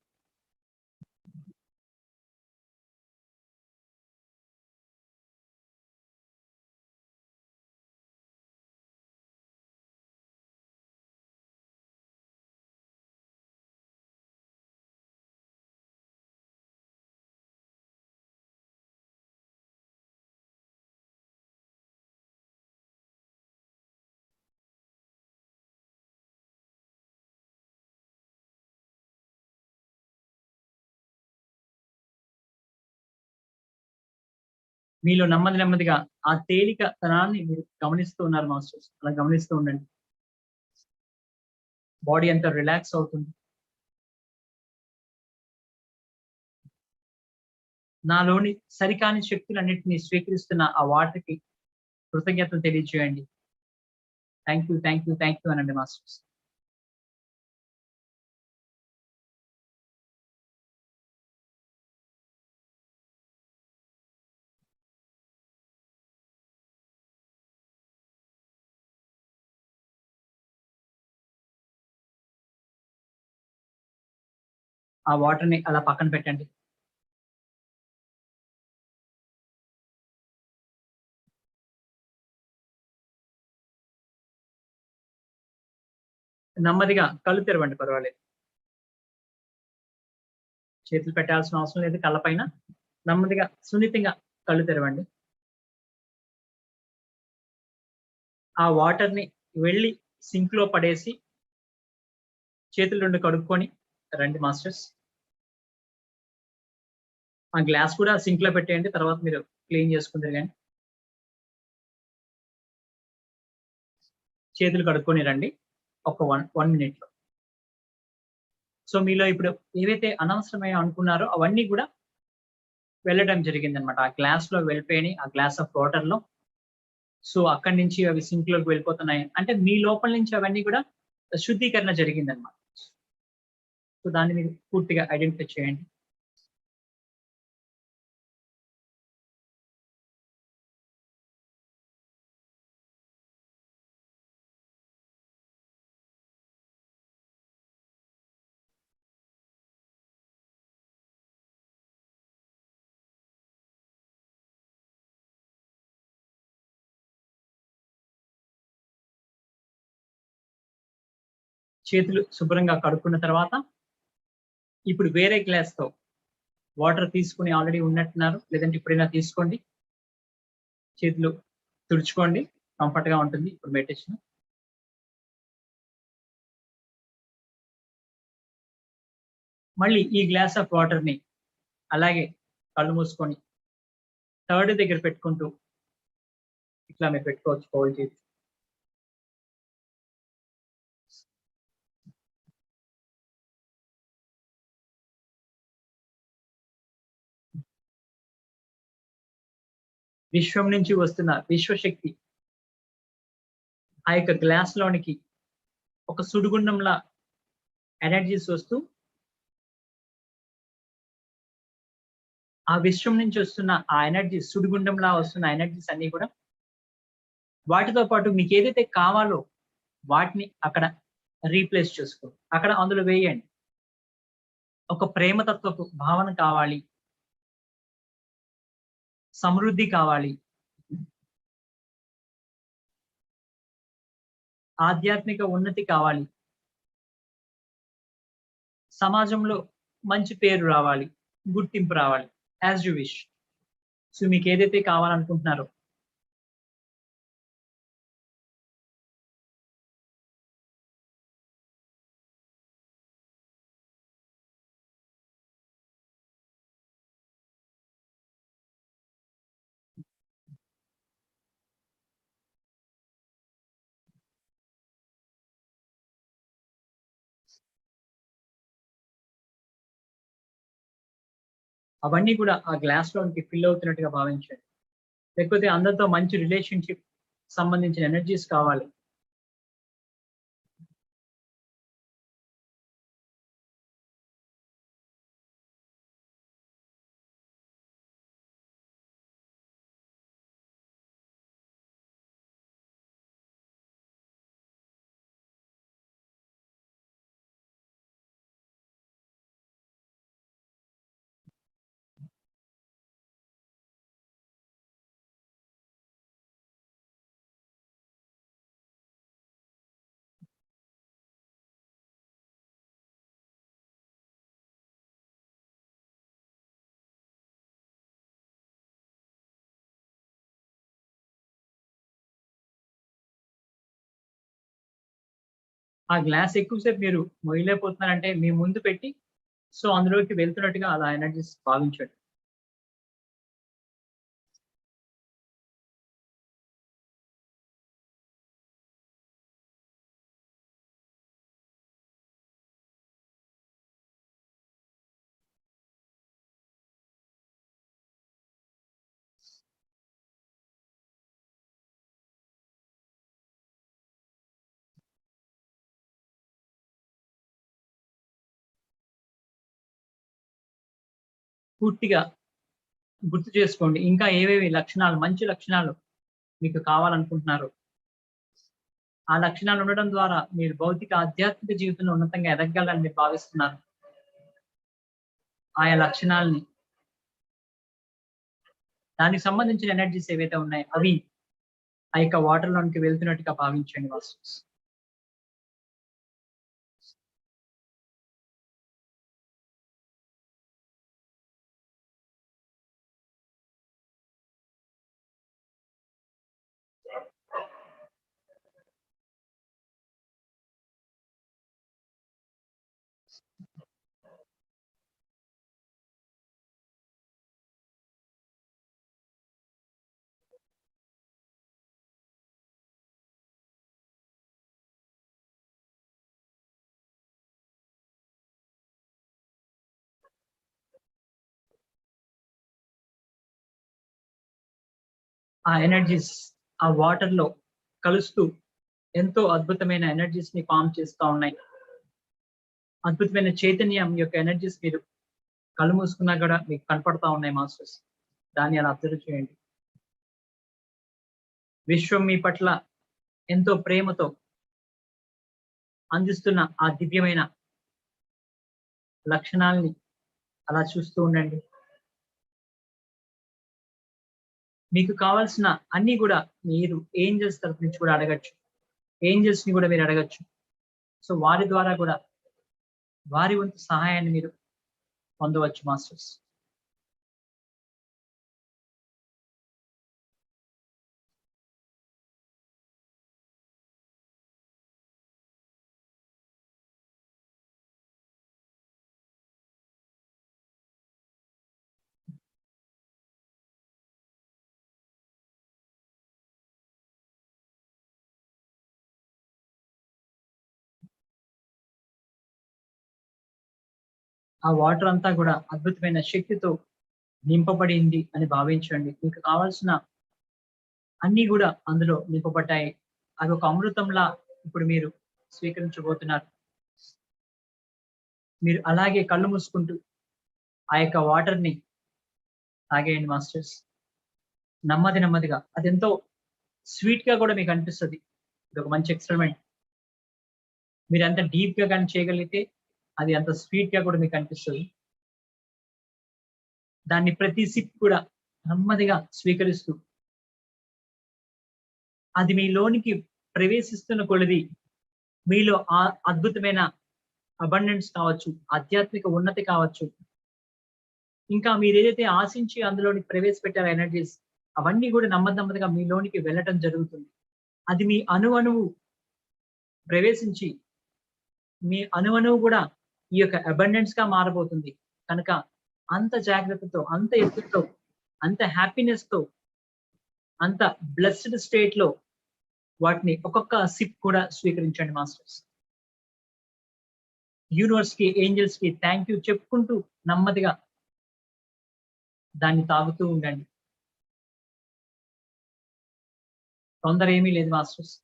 మీలో నెమ్మదిగా ఆ తేలిక తనాన్ని మీరు గమనిస్తూ ఉన్నారు మాస్టర్స్, అలా గమనిస్తూ ఉండండి. బాడీ అంతా రిలాక్స్ అవుతుంది. నాలోని సరికాని శక్తులన్నింటినీ స్వీకరిస్తున్న ఆ వాటర్కి కృతజ్ఞతలు తెలియజేయండి. థ్యాంక్ యూ అనండి మాస్టర్స్. ఆ వాటర్ ని అలా పక్కన పెట్టండి. నెమ్మదిగా కళ్ళు తెరవండి, పర్వాలేదు. చేతులు పెట్టాల్సిన అవసరం లేదు కళ్ళ పైన. నెమ్మదిగా సున్నితంగా కళ్ళు తెరవండి. ఆ వాటర్ ని వెళ్ళి సింక్ లో పడేసి చేతులు 2 కడుక్కొని రండి మాస్టర్స్. ఆ గ్లాస్ కూడా సింక్ లో పెట్టేయండి, తర్వాత మీరు క్లీన్ చేసుకుందరు కానీ. చేతులు కడుక్కొని రండి ఒక 1 minute లో. సో మీలో ఇప్పుడు ఏవైతే అనవసరమైన అనుకున్నారో అవన్నీ కూడా వెళ్ళడం జరిగిందనమాట. ఆ గ్లాస్ లో వెళ్ళిపోయి ఆ గ్లాస్ ఆఫ్ వాటర్ లో. సో అక్కడి నుంచి అవి సింక్ లోకి వెళ్ళిపోతున్నాయి అంటే మీ లోపల నుంచి అవన్నీ కూడా శుద్ధీకరణ జరిగిందనమాట. సో దాన్ని మీరు పూర్తిగా ఐడెంటిఫై చేయండి. చేతులు శుభ్రంగా కడుక్కున్న తర్వాత ఇప్పుడు వేరే గ్లాస్ తో వాటర్ తీసుకుని ఆల్రెడీ ఉన్నట్టున్నారు, లేదంటే ఇప్పుడైనా తీసుకోండి. చేతులు తుడుచుకోండి, కంఫర్ట్ గా ఉంటుంది ఇప్పుడు మెడిటేషన్. మళ్ళీ ఈ గ్లాస్ ఆఫ్ వాటర్ ని అలాగే కళ్ళు మూసుకొని థర్డ్ దగ్గర పెట్టుకుంటూ ఇట్లా మీరు పెట్టుకోవచ్చు హోల్డ్ చేసి. విశ్వం నుంచి వస్తున్న విశ్వశక్తి ఆ యొక్క గ్లాస్ లోనికి ఒక సుడిగుండంలా ఎనర్జీస్ వస్తూ ఆ విశ్వం నుంచి వస్తున్న ఆ ఎనర్జీ సుడిగుండంలా వస్తున్న ఎనర్జీస్ అన్ని కూడా వాటితో పాటు మీకు ఏదైతే కావాలో వాటిని అక్కడ రీప్లేస్ చేసుకోండి. అక్కడ అందులో వేయండి. ఒక ప్రేమతత్వపు భావన కావాలి, సమృద్ధి కావాలి, ఆధ్యాత్మిక ఉన్నతి కావాలి, సమాజంలో మంచి పేరు రావాలి, గుర్తింపు రావాలి, యాజ్ యు విష్. సో మీకు ఏదైతే కావాలనుకుంటున్నారో అవన్నీ కూడా ఆ గ్లాస్ లోనికి ఫిల్ అవుతున్నట్టుగా భావించండి. లేకపోతే అందరితో మంచి రిలేషన్షిప్ సంబంధించిన ఎనర్జీస్ కావాలి. ఆ గ్లాస్ ఎక్కువసేపు మీరు మొయ్యలేకపోతున్నారంటే మీ ముందు పెట్టి సో అందులోకి వెళ్తున్నట్టుగా అలా ఎనర్జీస్ భావించండి. పూర్తిగా గుర్తు చేసుకోండి ఇంకా ఏవేవి లక్షణాలు, మంచి లక్షణాలు మీకు కావాలనుకుంటున్నారు. ఆ లక్షణాలు ఉండడం ద్వారా మీరు భౌతిక ఆధ్యాత్మిక జీవితంలో ఉన్నతంగా ఎదగగలరని మీరు భావిస్తున్నారు. ఆయా లక్షణాలని, దానికి సంబంధించిన ఎనర్జీస్ ఏవైతే ఉన్నాయో అవి ఆ యొక్క వాటర్ లోనికి వెళ్తున్నట్టుగా భావించండి మాస్టర్స్. ఆ ఎనర్జీస్ ఆ వాటర్ లో కలుస్తూ ఎంతో అద్భుతమైన ఎనర్జీస్ ని ఫామ్ చేస్తూ ఉన్నాయి. అద్భుతమైన చైతన్యం యొక్క ఎనర్జీస్ మీరు కళ్ళు మూసుకున్నా కూడా మీకు కనపడతా ఉన్నాయి మాస్టర్స్. దాన్ని అలా అబ్జర్వ్ చేయండి. విశ్వం మీ పట్ల ఎంతో ప్రేమతో అందిస్తున్న ఆ దివ్యమైన లక్షణాలని అలా చూస్తూ ఉండండి. మీకు కావాల్సిన అన్ని కూడా మీరు ఏంజల్స్ తరపు నుంచి కూడా అడగచ్చు. ఏంజల్స్ ని కూడా మీరు అడగచ్చు. సో వారి ద్వారా కూడా వారి వంతు సహాయాన్ని మీరు పొందవచ్చు మాస్టర్స్. ఆ వాటర్ అంతా కూడా అద్భుతమైన శక్తితో నింపబడింది అని భావించండి. మీకు కావాల్సిన అన్ని కూడా అందులో నింపబడ్డాయి. అది ఒక అమృతంలా ఇప్పుడు మీరు స్వీకరించబోతున్నారు. మీరు అలాగే కళ్ళు మూసుకుంటూ ఆ యొక్క వాటర్ ని తాగేయండి మాస్టర్స్. నెమ్మది నెమ్మదిగా అది ఎంతో స్వీట్ గా కూడా మీకు అనిపిస్తుంది. ఇది ఒక మంచి ఎక్స్పెరిమెంట్. మీరు ఎంత డీప్ గా కానీ చేయగలిగితే అది అంత స్వీట్ గా కూడా మీకు అనిపిస్తుంది. దాన్ని ప్రతి సిప్ కూడా నెమ్మదిగా స్వీకరిస్తూ అది మీలోనికి ప్రవేశిస్తున్న కొలది మీలో ఆ అద్భుతమైన అబండెన్స్ కావచ్చు, ఆధ్యాత్మిక ఉన్నతి కావచ్చు, ఇంకా మీరు ఏదైతే ఆశించి అందులోనికి ప్రవేశపెట్టారో ఎనర్జీస్ అవన్నీ కూడా నెమ్మదిగా మీలోనికి వెళ్ళటం జరుగుతుంది. అది మీ అణువు ప్రవేశించి మీ అణువు కూడా ఈ యొక్క అబండెన్స్ గా మారబోతుంది. కనుక అంత జాగ్రత్తతో, అంత ఎత్తుతో, అంత హ్యాపీనెస్ తో, అంత బ్లెస్డ్ స్టేట్ లో వాటిని ఒక్కొక్క సిప్ కూడా స్వీకరించండి మాస్టర్స్. యూనివర్స్ కి, ఏంజల్స్ కి థ్యాంక్ యూ చెప్పుకుంటూ నెమ్మదిగా దాన్ని తాగుతూ ఉండండి. తొందర ఏమీ లేదు మాస్టర్స్.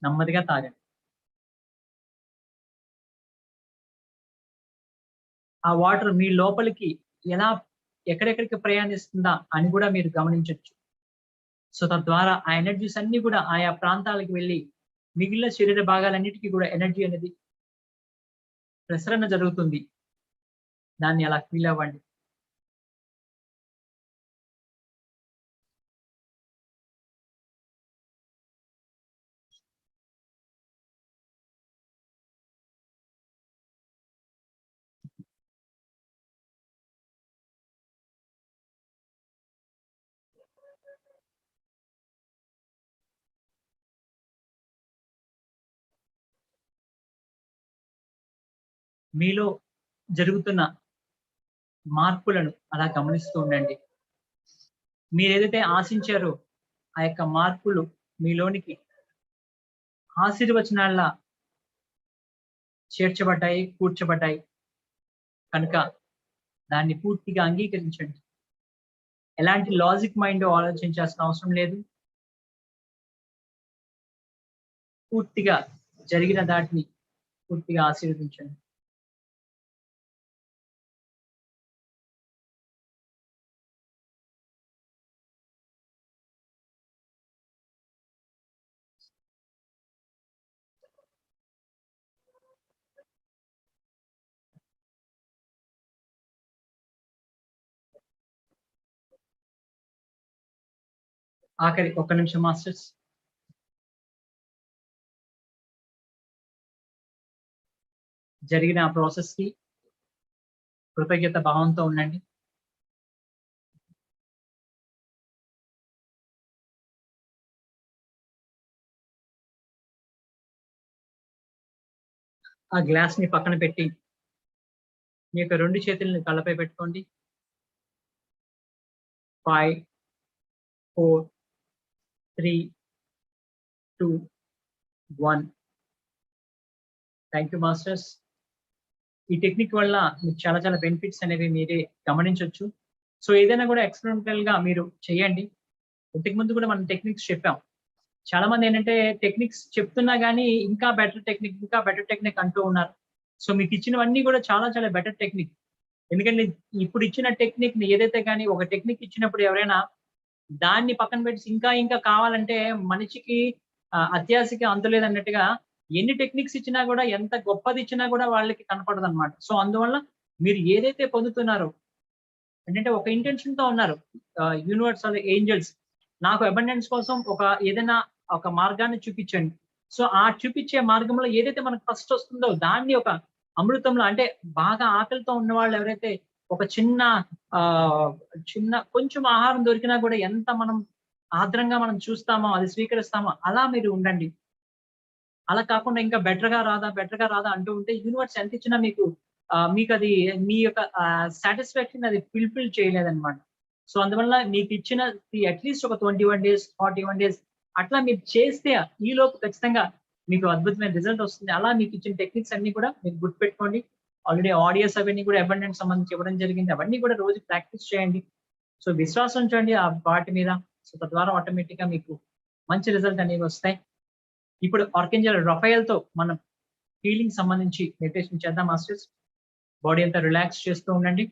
నెమ్మదిగా తాగండి. ఆ వాటర్ మీ లోపలికి ఎలా ఎక్కడెక్కడికి ప్రయాణిస్తుందా అని కూడా మీరు గమనించవచ్చు. సో తద్వారా ఆ ఎనర్జీస్ అన్ని కూడా ఆయా ప్రాంతాలకు వెళ్ళి మిగిలిన శరీర భాగాలన్నిటికీ కూడా ఎనర్జీ అనేది ప్రసరణ జరుగుతుంది. దాన్ని అలా ఫీల్ అవ్వండి. మీలో జరుగుతున్న మార్పులను అలా గమనిస్తూ ఉండండి. మీరు ఏదైతే ఆశించారో ఆ యొక్క మార్పులు మీలోనికి ఆశీర్వచనాల్లా చేర్చబడ్డాయి, కూర్చబడ్డాయి. కనుక దాన్ని పూర్తిగా అంగీకరించండి. ఎలాంటి లాజిక్ మైండ్ ఆలోచించాల్సిన అవసరం లేదు. పూర్తిగా జరిగిన దాటిని పూర్తిగా ఆశీర్వదించండి. ఆఖరి ఒక్క నిమిషం మాస్టర్స్. జరిగిన ఆ ప్రాసెస్ కి కృతజ్ఞత భావంతో ఉండండి. ఆ గ్లాస్ ని పక్కన పెట్టి మీ యొక్క 2 చేతుల్ని కళ్ళపై పెట్టుకోండి. 5, 4, 3, 2, 1. Thank you masters. ఈ టెక్నిక్ వల్ల మీకు చాలా చాలా బెనిఫిట్స్ అనేవి మీరే గమనించవచ్చు. సో ఏదైనా కూడా ఎక్స్పెరిమెంటల్ గా మీరు చేయండి. ఇంతకు ముందు కూడా మనం టెక్నిక్స్ చెప్పాం. చాలా మంది ఏంటంటే టెక్నిక్స్ చెప్తున్నా కానీ ఇంకా బెటర్ టెక్నిక్ అంటూ ఉన్నారు. సో మీకు ఇచ్చినవన్నీ కూడా చాలా చాలా బెటర్ టెక్నిక్. ఎందుకంటే ఇప్పుడు ఇచ్చిన టెక్నిక్ ని ఏదైతే కానీ ఒక టెక్నిక్ ఇచ్చినప్పుడు ఎవరైనా దాన్ని పక్కన పెట్టి ఇంకా ఇంకా కావాలంటే మనిషికి అత్యాశకి అంతులేదన్నట్టుగా ఎన్ని టెక్నిక్స్ ఇచ్చినా కూడా ఎంత గొప్పది ఇచ్చినా కూడా వాళ్ళకి కనపడదు అనమాట. సో అందువల్ల మీరు ఏదైతే పొందుతున్నారో ఏంటంటే ఒక ఇంటెన్షన్ తో ఉన్నారు. యూనివర్సల్ ఏంజల్స్ నాకు అబండెన్స్ కోసం ఏదైనా ఒక మార్గాన్ని చూపించండి. సో ఆ చూపించే మార్గంలో ఏదైతే మనకు ఫస్ట్ వస్తుందో దాన్ని ఒక అమృతంలో, అంటే బాగా ఆకలితో ఉన్న వాళ్ళు ఎవరైతే ఒక చిన్న కొంచెం ఆహారం దొరికినా కూడా ఎంత మనం ఆర్ద్రంగా మనం చూస్తామో అది స్వీకరిస్తామో అలా మీరు ఉండండి. అలా కాకుండా ఇంకా బెటర్ గా రాదా అంటూ ఉంటే యూనివర్స్ ఎంత ఇచ్చినా మీకు అది మీ యొక్క సాటిస్ఫాక్షన్ అది ఫుల్ఫిల్ చేయలేదన్నమాట. సో అందువల్ల మీకు ఇచ్చిన అట్లీస్ట్ ఒక 21 days 41 days అట్లా మీరు చేస్తే ఈ లోపు ఖచ్చితంగా మీకు అద్భుతమైన రిజల్ట్ వస్తుంది. అలా మీకు ఇచ్చిన టెక్నిక్స్ అన్ని కూడా మీరు గుర్తుపెట్టుకోండి. ఆల్రెడీ ఆడియోస్ అవన్నీ కూడా అబండెన్స్ సంబంధించి ఇవ్వడం జరిగింది. అవన్నీ కూడా రోజు ప్రాక్టీస్ చేయండి. సో విశ్వాసం ఉంచండి ఆ వాటి మీద. సో తద్వారా ఆటోమేటిక్ గా మీకు మంచి రిజల్ట్ అనేవి వస్తాయి. ఇప్పుడు ఆర్కేంజల్ రఫాయల్ తో మనం హీలింగ్ సంబంధించి మెడిటేషన్ చేద్దాం మాస్టర్స్. బాడీ అంతా రిలాక్స్ చేస్తూ ఉండండి.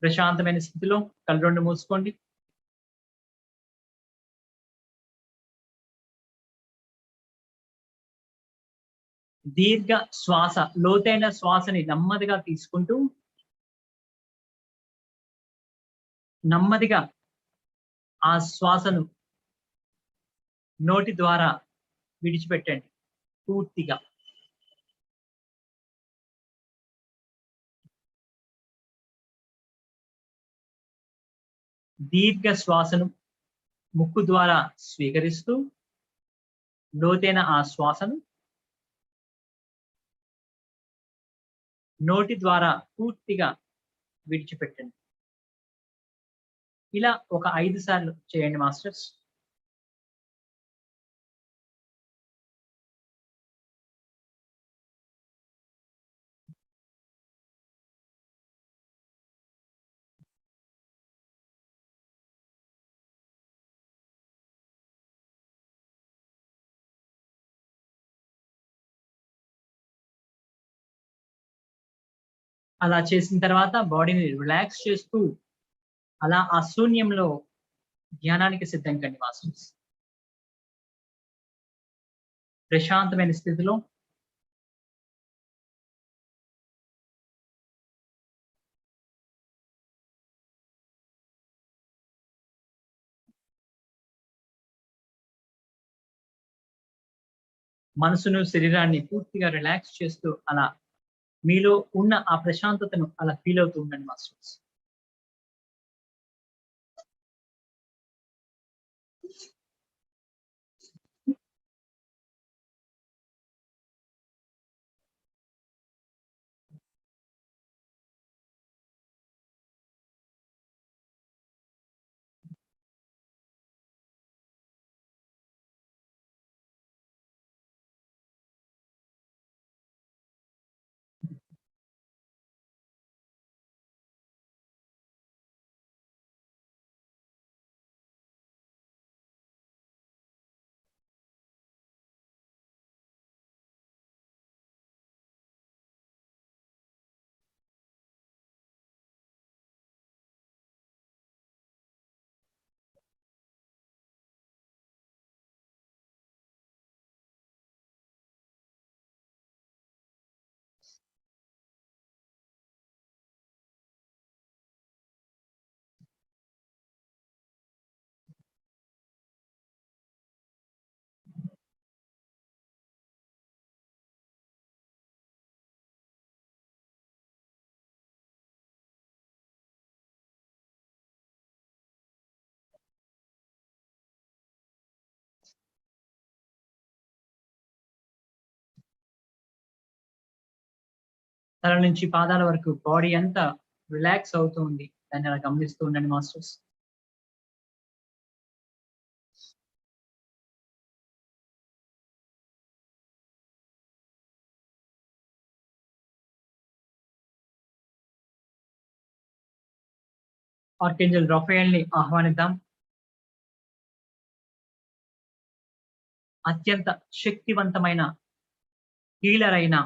ప్రశాంతమైన స్థితిలో కళ్ళు 2 మూసుకోండి. దీర్ఘ శ్వాస, లోతైన శ్వాసని నెమ్మదిగా తీసుకుంటూ నెమ్మదిగా ఆ శ్వాసను నోటి ద్వారా విడిచిపెట్టండి పూర్తిగా. దీర్ఘ శ్వాసను ముక్కు ద్వారా స్వీకరిస్తూ లోతైన ఆ శ్వాసను నోటి ద్వారా పూర్తిగా విడిచిపెట్టండి. ఇలా ఒక 5 సార్లు చేయండి మాస్టర్స్. అలా చేసిన తర్వాత బాడీని రిలాక్స్ చేస్తూ అలా ఆ శూన్యంలో ధ్యానానికి సిద్ధం కండి మాస్టర్స్. ప్రశాంతమైన స్థితిలో మనసును శరీరాన్ని పూర్తిగా రిలాక్స్ చేస్తూ అలా మీలో ఉన్న ఆ ప్రశాంతతను అలా ఫీల్ అవుతూ ఉండండి మాస్టర్స్. తల నుంచి పాదాల వరకు బాడీ అంతా రిలాక్స్ అవుతూ ఉంది. దాన్ని అలా గమనిస్తూ ఉండండి మాస్టర్స్. ఆర్కేంజల్ రాఫెయల్ ని ఆహ్వానిద్దాం. అత్యంత శక్తివంతమైన హీలర్ అయిన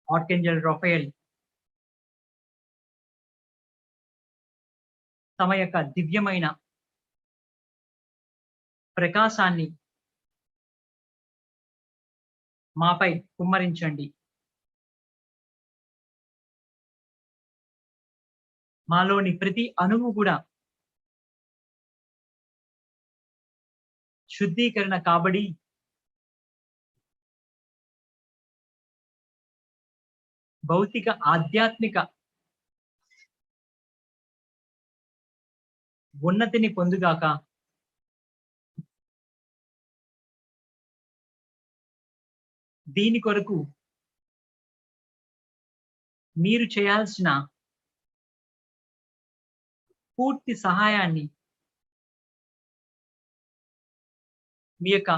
ఆర్కేంజల్ రాఫెయల్ తమ యొక్క దివ్యమైన ప్రకాశాన్ని మాపై కుమ్మరించండి. మాలోని ప్రతి అణువు కూడా శుద్ధీకరణ కాబడి భౌతిక ఆధ్యాత్మిక ఉన్నతిని పొందుగాక. దీని కొరకు మీరు చేయాల్సిన పూర్తి సహాయాన్ని మీ యొక్క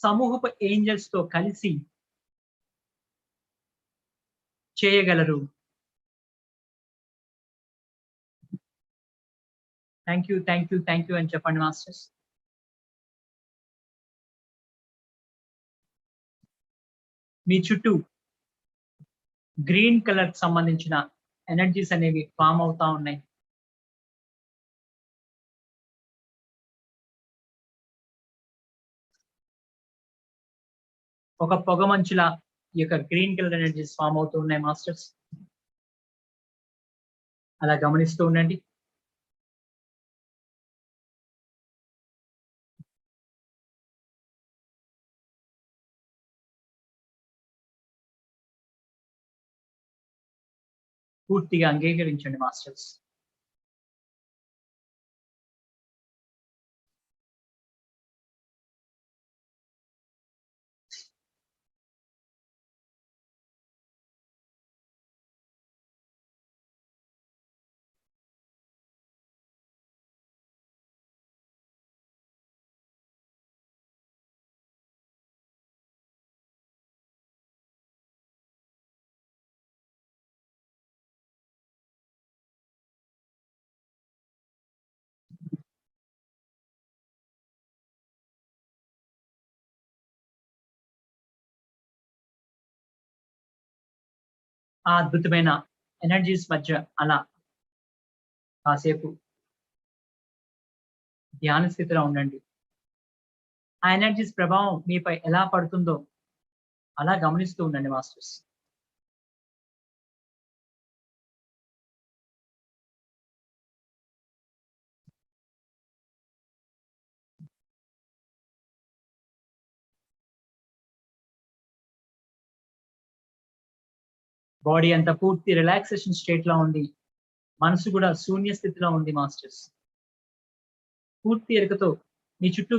సమూహపు ఏంజల్స్ తో కలిసి చేయగలరు. Thank you, thank you, thank you అని చెప్పండి మాస్టర్స్. మీ చుట్టూ గ్రీన్ కలర్ సంబంధించిన ఎనర్జీస్ అనేవి ఫామ్ అవుతా ఉన్నాయి. ఒక పొగ మంచులా ఈ యొక్క గ్రీన్ కలర్ ఎనర్జీస్ ఫామ్ అవుతూ ఉన్నాయి మాస్టర్స్. అలా గమనిస్తూ ఉండండి. పూర్తిగా అంగీకరించండి మాస్టర్స్. ఆ అద్భుతమైన ఎనర్జీస్ మధ్య అలా కాసేపు ధ్యాన స్థితిలో ఉండండి. ఆ ఎనర్జీస్ ప్రభావం మీపై ఎలా పడుతుందో అలా గమనిస్తూ ఉండండి మాస్టర్స్. బాడీ అంతా పూర్తి రిలాక్సేషన్ స్టేట్ లో ఉంది. మనసు కూడా శూన్య స్థితిలో ఉంది మాస్టర్స్. పూర్తి ఎరుకతో మీ చుట్టూ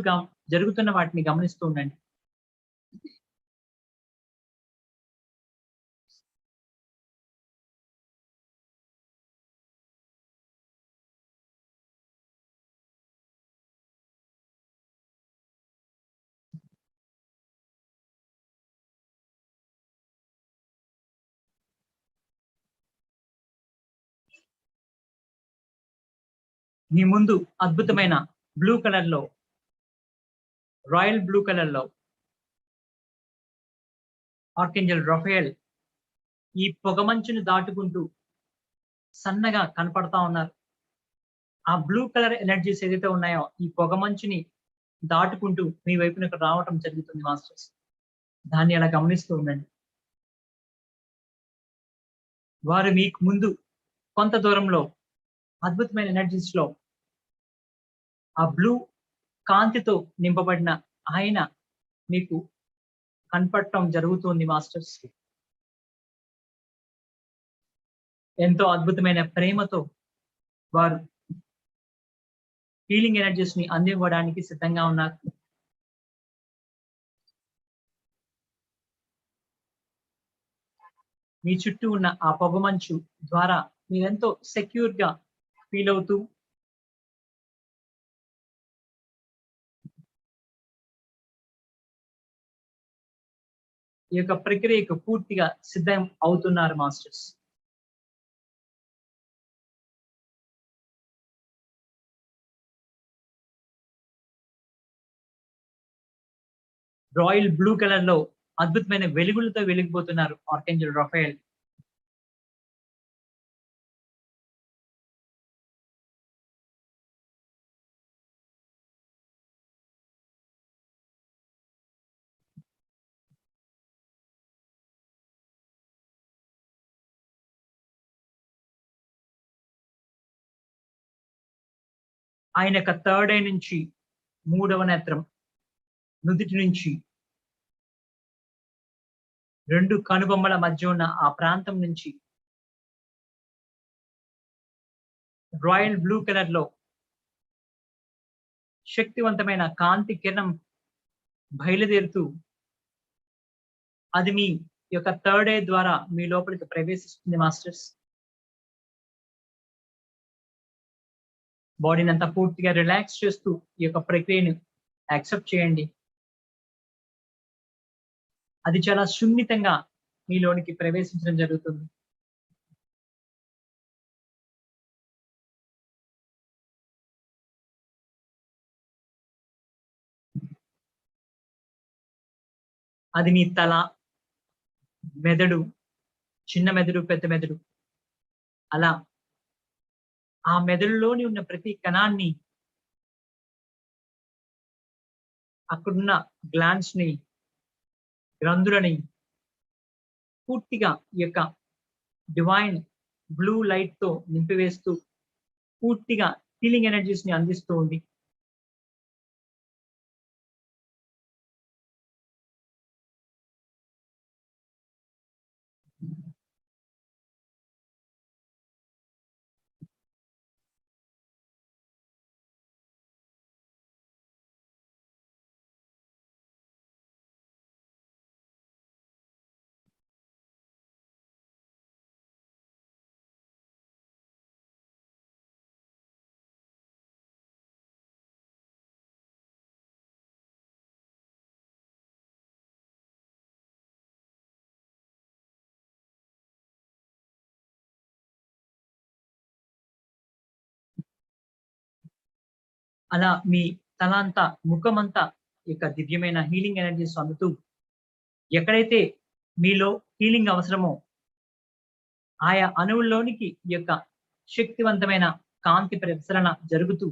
జరుగుతున్న వాటిని గమనిస్తూ ఉండండి. మీ ముందు అద్భుతమైన బ్లూ కలర్ లో, రాయల్ బ్లూ కలర్ లో ఆర్కేంజల్ రాఫెయల్ ఈ పొగమంచును దాటుకుంటూ సన్నగా కనపడతా ఉన్నారు. ఆ బ్లూ కలర్ ఎనర్జీస్ ఏదైతే ఉన్నాయో ఈ పొగమంచుని దాటుకుంటూ మీ వైపునకు రావటం జరుగుతుంది మాస్టర్స్. దాన్ని అలా గమనిస్తూ ఉండండి. వారు మీకు ముందు కొంత దూరంలో అద్భుతమైన ఎనర్జీస్ లో ఆ బ్లూ కాంతితో నింపబడిన ఆయన మీకు కనపడటం జరుగుతుంది మాస్టర్స్. ఎంతో అద్భుతమైన ప్రేమతో వారు హీలింగ్ ఎనర్జీస్ ని అందివ్వడానికి సిద్ధంగా ఉన్నారు. మీ చుట్టూ ఉన్న ఆ పొగమంచు ద్వారా మీరెంతో సెక్యూర్ గా ఫీల్ అవుతూ ఈ యొక్క ప్రక్రియకు పూర్తిగా సిద్ధం అవుతున్నారు మాస్టర్స్. రాయల్ బ్లూ కలర్ లో అద్భుతమైన వెలుగులతో వెలిగిపోతున్నారు ఆర్కేంజల్ రఫేల్. ఆయన యొక్క థర్డ్ ఐ నుంచి 3వ నేత్రం నుదిటి నుంచి 2 కనుబొమ్మల మధ్య ఉన్న ఆ ప్రాంతం నుంచి రాయల్ బ్లూ కలర్ లో శక్తివంతమైన కాంతి కిరణం బయలుదేరుతూ అది మీ యొక్క థర్డ్ ఐ ద్వారా మీ లోపలికి ప్రవేశిస్తుంది మాస్టర్స్. బాడీని అంతా పూర్తిగా రిలాక్స్ చేస్తూ ఈ యొక్క ప్రక్రియను యాక్సెప్ట్ చేయండి. అది చాలా సున్నితంగా మీలోనికి ప్రవేశించడం జరుగుతుంది. అది మీ తల, మెదడు, చిన్న మెదడు, పెద్ద మెదడు, అలా ఆ మెదడులోని ఉన్న ప్రతి కణాన్ని, అక్కడున్న గ్లాండ్స్ ని, గ్రంథులని పూర్తిగా ఈ యొక్క డివైన్ బ్లూ లైట్ తో నింపివేస్తూ పూర్తిగా హీలింగ్ ఎనర్జీస్ ని అందిస్తూ ఉంది. అలా మీ తల అంతా, ముఖమంతా ఈ యొక్క దివ్యమైన హీలింగ్ ఎనర్జీస్ అందుతూ ఎక్కడైతే మీలో హీలింగ్ అవసరమో ఆయా అణువుల్లోనికి ఈ యొక్క శక్తివంతమైన కాంతి ప్రసరణ జరుగుతూ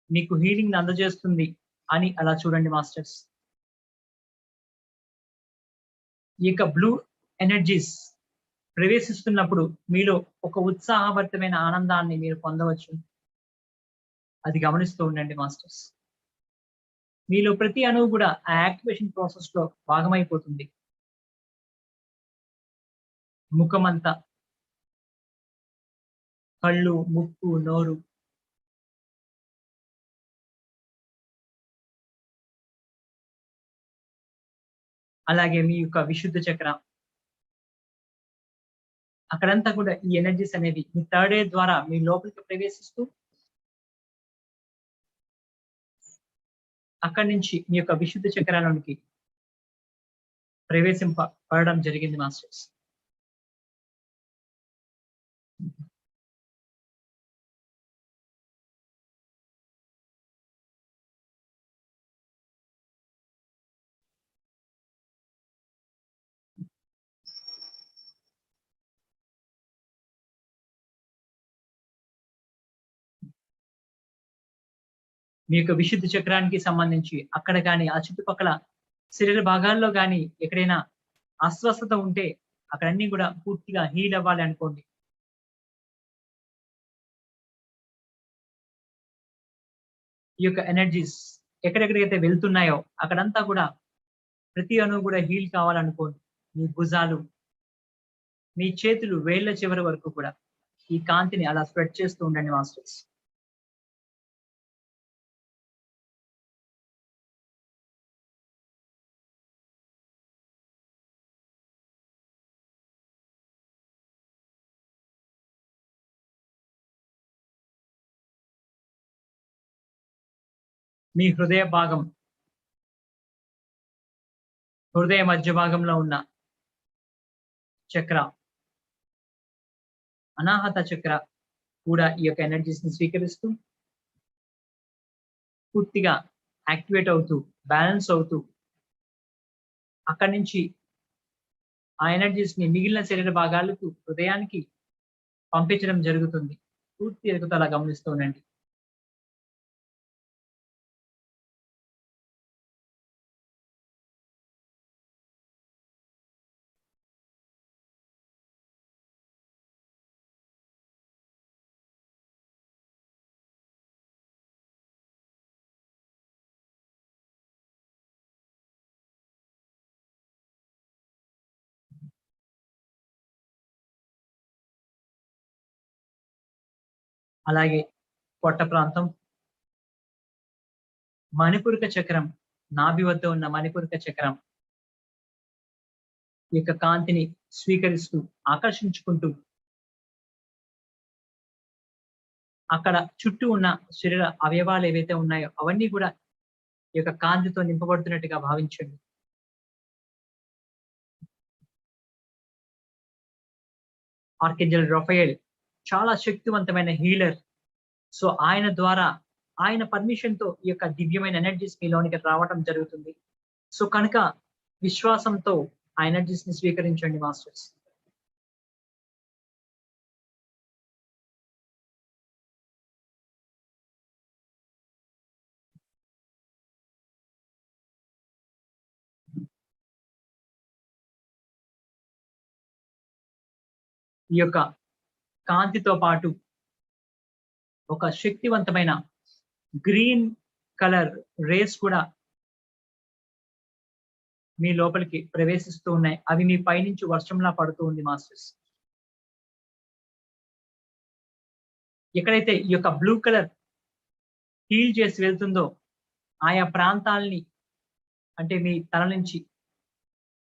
మీకు హీలింగ్ అందజేస్తుంది అని అలా చూడండి మాస్టర్స్. ఈ యొక్క బ్లూ ఎనర్జీస్ ప్రవేశిస్తున్నప్పుడు మీలో ఒక ఉత్సాహభరితమైన ఆనందాన్ని మీరు పొందవచ్చు. అది గమనిస్తూ ఉండండి మాస్టర్స్. మీలో ప్రతి అణువు కూడా ఆ యాక్టివేషన్ ప్రాసెస్ లో భాగమైపోతుంది. ముఖమంతా, కళ్ళు, ముక్కు, నోరు, అలాగే మీ యొక్క విశుద్ధ చక్ర, అక్కడంతా కూడా ఈ ఎనర్జీస్ అనేవి మీ థర్డ్ ఐ ద్వారా మీ లోపలికి ప్రవేశిస్తూ అక్కడి నుంచి మీ యొక్క విశుద్ధ చక్రాలోనికి ప్రవేశింపబడడం జరిగింది మాస్టర్స్. మీ యొక్క విశుద్ధ చక్రానికి సంబంధించి అక్కడ కానీ ఆ చుట్టుపక్కల శరీర భాగాల్లో కానీ ఎక్కడైనా అస్వస్థత ఉంటే అక్కడన్నీ కూడా పూర్తిగా హీల్ అవ్వాలి అనుకోండి. ఈ యొక్క ఎనర్జీస్ ఎక్కడెక్కడికైతే వెళ్తున్నాయో అక్కడంతా కూడా ప్రతి అణువు కూడా హీల్ కావాలనుకోండి. మీ భుజాలు, మీ చేతులు, వేళ్ల చివరి వరకు కూడా ఈ కాంతిని అలా స్ప్రెడ్ చేస్తూ ఉండండి మాస్టర్స్. మీ హృదయ భాగం, హృదయ మధ్య భాగంలో ఉన్న చక్ర, అనాహత చక్ర కూడా ఈ యొక్క ఎనర్జీస్ ని స్వీకరిస్తూ పూర్తిగా యాక్టివేట్ అవుతూ బ్యాలెన్స్ అవుతూ అక్కడి నుంచి ఆ ఎనర్జీస్ ని మిగిలిన శరీర భాగాలకు హృదయానికి పంపించడం జరుగుతుంది. పూర్తి ఎదుగుదల గమనిస్తూ ఉండండి. అలాగే పొట్ట ప్రాంతం, మణిపూరక చక్రం, నాభి వద్ద ఉన్న మణిపూరక చక్రం ఈ యొక్క కాంతిని స్వీకరిస్తూ ఆకర్షించుకుంటూ అక్కడ చుట్టూ ఉన్న శరీర అవయవాలు ఏవైతే ఉన్నాయో అవన్నీ కూడా ఈ యొక్క కాంతితో నింపబడుతున్నట్టుగా భావించండి. ఆర్కేంజెల్ రఫాయెల్ చాలా శక్తివంతమైన హీలర్. సో ఆయన ద్వారా, ఆయన పర్మిషన్ తో ఈ యొక్క దివ్యమైన ఎనర్జీస్ మీలోనికి రావడం జరుగుతుంది. సో కనుక విశ్వాసంతో ఆ ఎనర్జీస్ ని స్వీకరించండి మాస్టర్స్. ఈ యొక్క కాంతితో పాటు ఒక శక్తివంతమైన గ్రీన్ కలర్ రేస్ కూడా మీ లోపలికి ప్రవేశిస్తూ ఉన్నాయి. అవి మీ పైనుంచి వర్షంలా పడుతూ ఉంది మాస్టర్స్. ఎక్కడైతే ఈ యొక్క బ్లూ కలర్ హీల్ చేసి వెళ్తుందో ఆయా ప్రాంతాలని, అంటే మీ తల నుంచి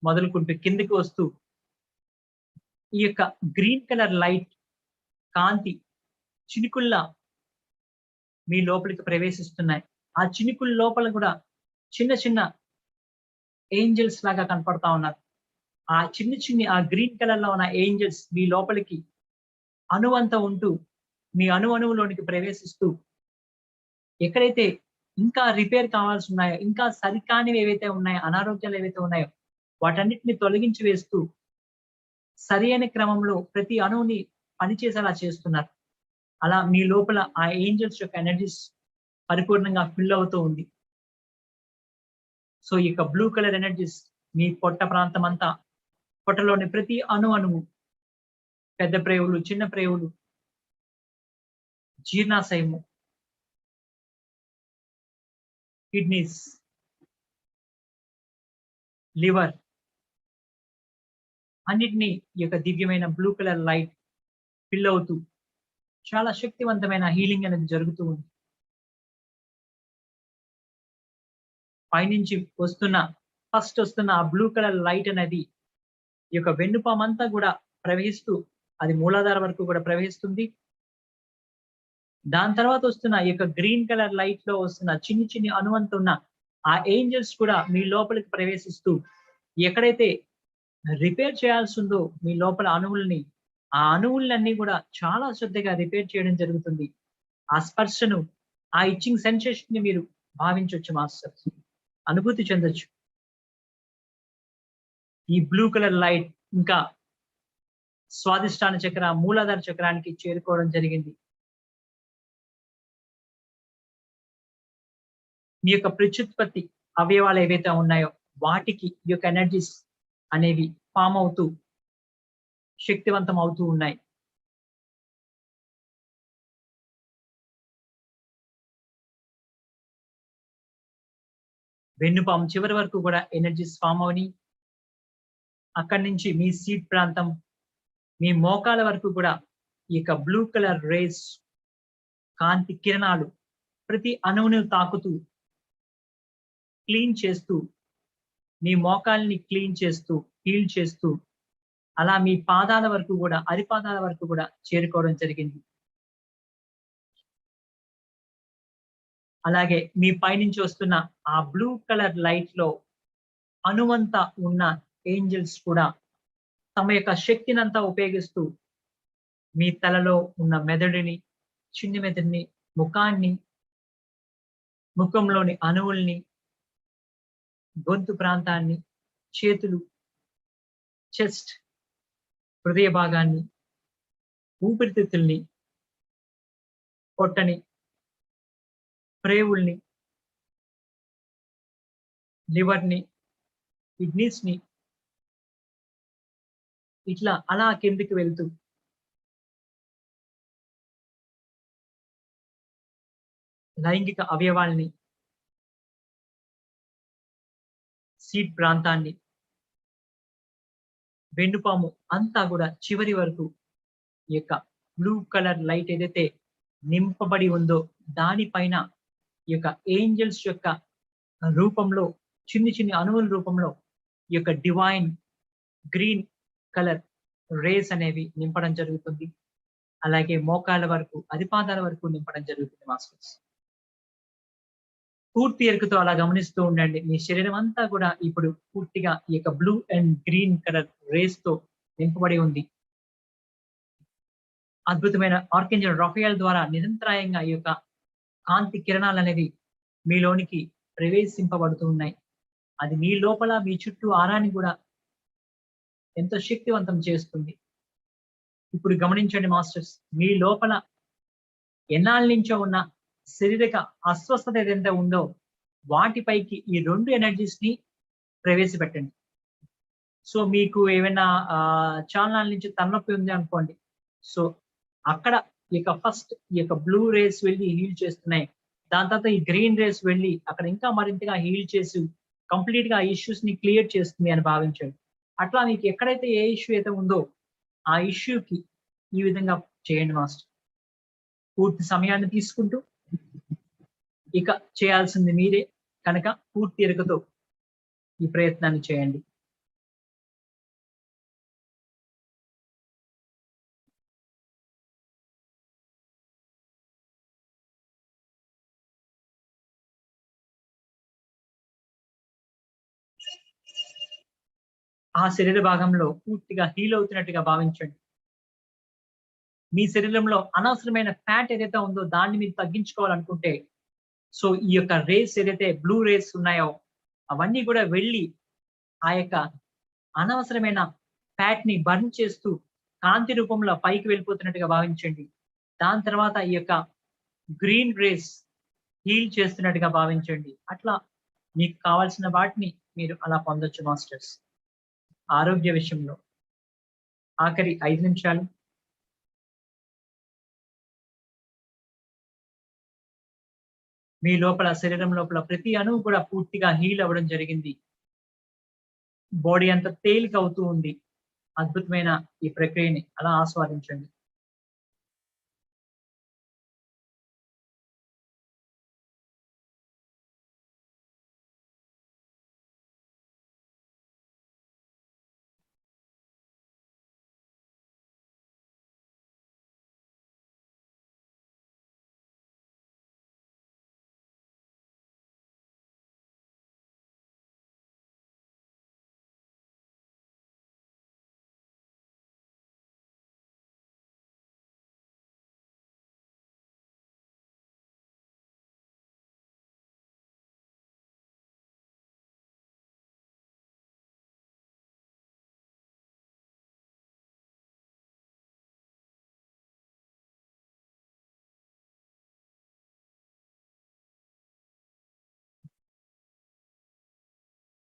మొదలుకుంటూ కిందకి వస్తూ ఈ యొక్క గ్రీన్ కలర్ లైట్ కాంతి చినుకుల్లా మీ లోపలికి ప్రవేశిస్తున్నాయి. ఆ చినుకుల లోపల కూడా చిన్న చిన్న ఏంజల్స్ లాగా కనపడతా ఉన్నారు. ఆ ఆ గ్రీన్ కలర్ లో ఉన్న ఏంజల్స్ మీ లోపలికి అణువంతా ఉంటూ మీ అణువులోనికి ప్రవేశిస్తూ ఎక్కడైతే ఇంకా రిపేర్ కావాల్సి ఉన్నాయో, ఇంకా సరికానివి ఏవైతే ఉన్నాయో, అనారోగ్యాలు ఏవైతే ఉన్నాయో వాటన్నిటిని తొలగించి వేస్తూ సరి అయిన క్రమంలో ప్రతి అణువుని పనిచేసేలా చేస్తున్నారు. అలా మీ లోపల ఆ ఏంజల్స్ యొక్క ఎనర్జీస్ పరిపూర్ణంగా ఫిల్ అవుతూ ఉంది. సో ఈ యొక్క బ్లూ కలర్ ఎనర్జీస్ మీ పొట్ట ప్రాంతం అంతా, పొట్టలోని ప్రతి అణువు, పెద్ద ప్రేవులు, చిన్న ప్రేవులు, జీర్ణాశయము, కిడ్నీస్, లివర్ అన్నిటినీ ఈ యొక్క దివ్యమైన బ్లూ కలర్ లైట్ ఫిల్ అవుతూ చాలా శక్తివంతమైన హీలింగ్ అనేది జరుగుతూ ఉంది. పైనుంచి ఫస్ట్ వస్తున్న ఆ బ్లూ కలర్ లైట్ అనేది ఈ యొక్క వెన్నుపామంతా కూడా ప్రవహిస్తూ అది మూలాధార వరకు కూడా ప్రవహిస్తుంది. దాని తర్వాత వస్తున్న ఈ యొక్క గ్రీన్ కలర్ లైట్ లో వస్తున్న చిన్ని అణువంతో ఉన్న ఆ ఏంజల్స్ కూడా మీ లోపలికి ప్రవేశిస్తూ ఎక్కడైతే రిపేర్ చేయాల్సి ఉందో మీ లోపల అణువుల్ని, ఆ అణువులన్నీ కూడా చాలా శ్రద్ధగా రిపేర్ చేయడం జరుగుతుంది. ఆ స్పర్శను, ఆ ఇచ్చింగ్ సెన్సేషన్ ని మీరు భావించవచ్చు మాస్టర్, అనుభూతి చెందొచ్చు. ఈ బ్లూ కలర్ లైట్ ఇంకా స్వాదిష్టాన చక్ర, మూలాధార చక్రానికి చేరుకోవడం జరిగింది. మీ యొక్క ప్రత్యుత్పత్తి అవయవాలు ఏవైతే ఉన్నాయో వాటికి ఈ యొక్క ఎనర్జీస్ అనేవి ఫామ్ అవుతూ శక్తివంతం అవుతూ ఉన్నాయి. వెన్నుపాము చివరి వరకు కూడా ఎనర్జీస్ ఫామ్ అవని, అక్కడి నుంచి మీ సీట్ ప్రాంతం, మీ మోకాల వరకు కూడా ఈ యొక్క బ్లూ కలర్ రేస్ కాంతి కిరణాలు ప్రతి అణువును తాకుతూ క్లీన్ చేస్తూ, మీ మోకాల్ని క్లీన్ చేస్తూ, హీల్ చేస్తూ అలా మీ పాదాల వరకు కూడా, అరిపాదాల వరకు కూడా చేరుకోవడం జరిగింది. అలాగే మీ పైనుంచి వస్తున్న ఆ బ్లూ కలర్ లైట్ లో అనువంత ఉన్న ఏంజల్స్ కూడా తమ యొక్క శక్తిని అంతా ఉపయోగిస్తూ మీ తలలో ఉన్న మెదడుని, చిన్న మెదడుని, ముఖాన్ని, ముఖంలోని అణువుల్ని, గొంతు ప్రాంతాన్ని, చేతులు, చెస్ట్, హృదయ భాగాన్ని, ఊపిరితిత్తుల్ని, పొట్టని, ప్రేవుల్ని, లివర్ని, కిడ్నీస్ ని ఇట్లా అలా కిందికి వెళ్తూ లైంగిక అవయవాల్ని, సీట్ ప్రాంతాన్ని, వెన్నుపాము అంతా కూడా చివరి వరకు ఈ యొక్క బ్లూ కలర్ లైట్ ఏదైతే నింపబడి ఉందో దానిపైన ఈ యొక్క ఏంజల్స్ యొక్క రూపంలో చిన్ని చిన్ని అణువుల రూపంలో ఈ యొక్క డివైన్ గ్రీన్ కలర్ రేస్ అనేవి నింపడం జరుగుతుంది. అలాగే మోకాళ్ళ వరకు, అరిపాదాల వరకు నింపడం జరుగుతుంది మాస్టర్స్. పూర్తి ఎరుకతో అలా గమనిస్తూ ఉండండి. మీ శరీరం అంతా కూడా ఇప్పుడు పూర్తిగా ఈ యొక్క blue and green colour rays తో నింపబడి ఉంది. అద్భుతమైన ఆర్కేంజల్ రాఫియల్ ద్వారా నిరంతరాయంగా ఈ యొక్క కాంతి కిరణాలు అనేవి మీలోనికి ప్రవేశింపబడుతూ ఉన్నాయి. అది మీ లోపల, మీ చుట్టూ ఆరాన్ని కూడా ఎంతో శక్తివంతం చేస్తుంది. ఇప్పుడు గమనించండి మాస్టర్స్, మీ లోపల ఎన్నాళ్ళ నుంచో ఉన్న శారీరక అస్వస్థత ఏదైతే ఉందో వాటిపైకి ఈ 2 ఎనర్జీస్ ని ప్రవేశపెట్టండి. సో మీకు ఏమైనా చాలా నాళ్ళ నుంచి తలనొప్పి ఉంది అనుకోండి. సో అక్కడ ఈ యొక్క ఫస్ట్ ఈ యొక్క బ్లూ రేస్ వెళ్ళి హీల్ చేస్తున్నాయి. దాని తర్వాత ఈ గ్రీన్ రేస్ వెళ్ళి అక్కడ ఇంకా మరింతగా హీల్ చేసి కంప్లీట్ గా ఆ ఇష్యూస్ ని క్లియర్ చేస్తుంది అని భావించండి. అట్లా మీకు ఎక్కడైతే ఏ ఇష్యూ అయితే ఉందో ఆ ఇష్యూకి ఈ విధంగా చేయండి మాస్టర్. పూర్తి సమయాన్ని తీసుకుంటూ ఇక చేయాల్సింది మీరే కనుక పూర్తి ఎరుకతో ఈ ప్రయత్నాన్ని చేయండి. ఆ శరీర భాగంలో పూర్తిగా హీల్ అవుతున్నట్టుగా భావించండి. మీ శరీరంలో అనవసరమైన ఫ్యాట్ ఏదైతే ఉందో దాన్ని మీరు తగ్గించుకోవాలనుకుంటే సో ఈ యొక్క రేస్ ఏదైతే బ్లూ రేస్ ఉన్నాయో అవన్నీ కూడా వెళ్ళి ఆ యొక్క అనవసరమైన ఫ్యాట్ ని బర్న్ చేస్తూ కాంతి రూపంలో పైకి వెళ్ళిపోతున్నట్టుగా భావించండి. దాని తర్వాత ఈ యొక్క గ్రీన్ రేస్ హీల్ చేస్తున్నట్టుగా భావించండి. అట్లా మీకు కావాల్సిన వాటిని మీరు అలా పొందొచ్చు మాస్టర్స్. ఆరోగ్య విషయంలో ఆఖరి 5 నిమిషాలు మీ లోపల శరీరం లోపల ప్రతి అణువు కూడా పూర్తిగా హీల్ అవ్వడం జరిగింది. బాడీ అంతా తేలిక అవుతూ ఉంది. అద్భుతమైన ఈ ప్రక్రియని అలా ఆస్వాదించండి.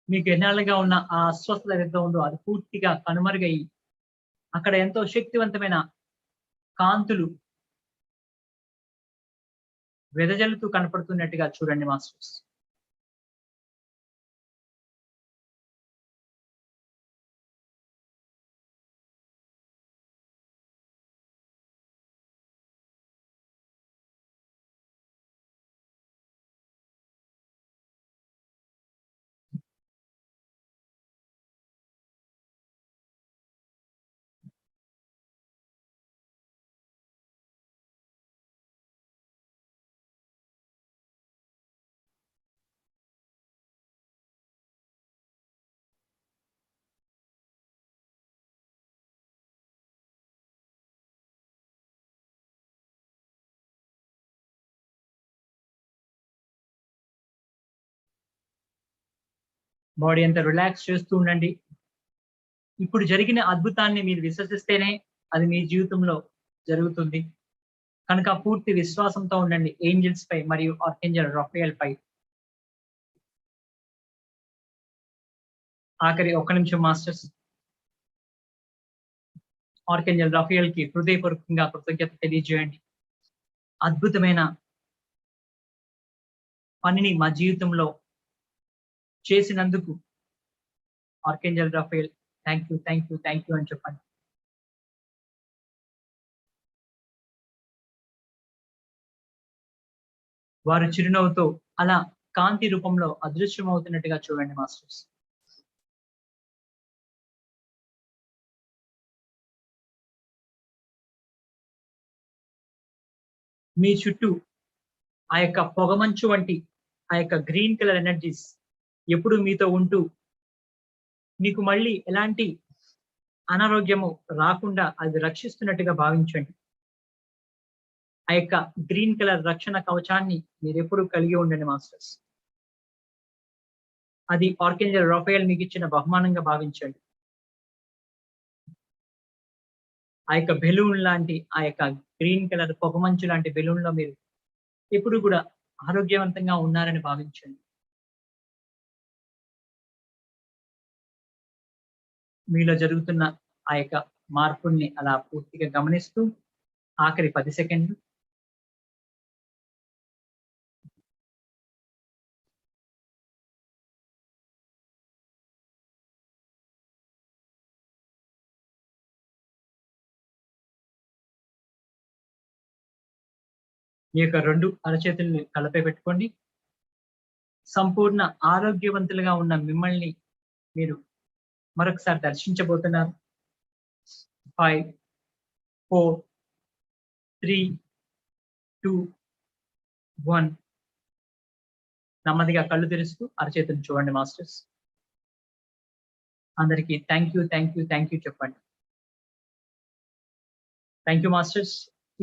మీకు ఎన్నాళ్ళుగా ఉన్న ఆ అస్వస్థత ఏదైతే ఉందో అది పూర్తిగా కనుమరుగయి అక్కడ ఎంతో శక్తివంతమైన కాంతులు వెదజల్లుతూ కనపడుతున్నట్టుగా చూడండి మాస్టర్స్. బాడీ అంతా రిలాక్స్ చేస్తూ ఉండండి. ఇప్పుడు జరిగిన అద్భుతాన్ని మీరు విశ్వసిస్తేనే అది మీ జీవితంలో జరుగుతుంది. కనుక పూర్తి విశ్వాసంతో ఉండండి ఏంజల్స్ పై మరియు ఆర్కేంజల్ రాఫేల్ పై. ఆఖరి 1 నిమిషం మాస్టర్స్. ఆర్కేంజల్ రాఫేల్ కి హృదయపూర్వకంగా కృతజ్ఞత తెలియజేయండి. అద్భుతమైన పనిని మా జీవితంలో చేసినందుకు ఆర్కేంజల్ రాఫేల్ థ్యాంక్ యూ అని చెప్పండి. వారు చిరునవ్వుతో అలా కాంతి రూపంలో అదృశ్యమవుతున్నట్టుగా చూడండి మాస్టర్స్. మీ చుట్టూ ఆ యొక్క పొగమంచు వంటి ఆ యొక్క గ్రీన్ కలర్ ఎనర్జీస్ ఎప్పుడు మీతో ఉంటూ మీకు మళ్ళీ ఎలాంటి అనారోగ్యము రాకుండా అది రక్షిస్తున్నట్టుగా భావించండి. ఆ యొక్క గ్రీన్ కలర్ రక్షణ కవచాన్ని మీరు ఎప్పుడు కలిగి ఉండండి మాస్టర్స్. అది ఆర్కేంజల్ రాఫేల్ మీకు ఇచ్చిన బహుమానంగా భావించండి. ఆ యొక్క బెలూన్ లాంటి ఆ యొక్క గ్రీన్ కలర్ పొగమంచు లాంటి బెలూన్ లో మీరు ఎప్పుడు కూడా ఆరోగ్యవంతంగా ఉన్నారని భావించండి. మీలో జరుగుతున్న ఆ యొక్క మార్పుల్ని అలా పూర్తిగా గమనిస్తూ ఆఖరి 10 సెకండ్లు మీ యొక్క 2 అరచేతుల్ని కలపై పెట్టుకోండి. సంపూర్ణ ఆరోగ్యవంతులుగా ఉన్న మిమ్మల్ని మీరు మరొకసారి దర్శించబోతున్నారు. 5 4 3 2 1 నెమ్మదిగా కళ్ళు తెరుస్తూ అరచేతులు చూడండి మాస్టర్స్. అందరికీ థ్యాంక్ యూ చెప్పండి. Thank you masters.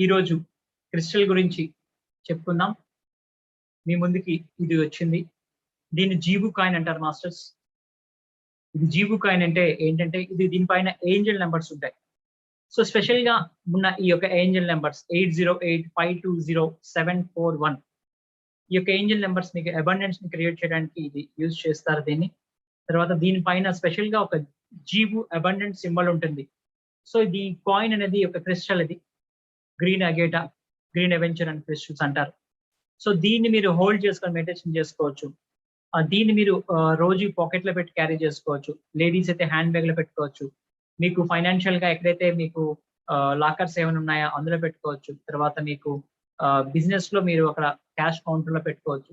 ఈరోజు క్రిస్టల్ గురించి చెప్పుకుందాం. మీ ముందుకి ఇది వచ్చింది. దీన్ని జీవు కాయిన్ అంటారు మాస్టర్స్. ఇది జీవు కాయిన్ అంటే ఏంటంటే దీనిపైన ఏంజల్ నెంబర్స్ ఉంటాయి. సో స్పెషల్ గా ఉన్న ఈ యొక్క ఏంజల్ నెంబర్స్ 8085207741 ఈ యొక్క ఏంజల్ నెంబర్స్ మీకు అబండెన్స్ ని క్రియేట్ చేయడానికి ఇది యూజ్ చేస్తారు దీన్ని. తర్వాత దీనిపైన స్పెషల్ గా ఒక జీవు అబండెన్స్ సింబల్ ఉంటుంది. సో ఈ కాయిన్ అనేది ఒక క్రిస్టల్, ఇది గ్రీన్ అగేటా, గ్రీన్ అవెంచర్ అండ్ క్రిస్టల్స్ అంటారు. సో దీన్ని మీరు హోల్డ్ చేసుకొని మెడిటేషన్ చేసుకోవచ్చు. దీన్ని మీరు రోజు పాకెట్ లో పెట్టి క్యారీ చేసుకోవచ్చు. లేడీస్ అయితే హ్యాండ్ బ్యాగ్ లో పెట్టుకోవచ్చు. మీకు ఫైనాన్షియల్ గా ఎక్కడైతే మీకు లాకర్స్ ఏమైనా ఉన్నాయో అందులో పెట్టుకోవచ్చు. తర్వాత మీకు బిజినెస్ లో మీరు అక్కడ క్యాష్ కౌంటర్ లో పెట్టుకోవచ్చు.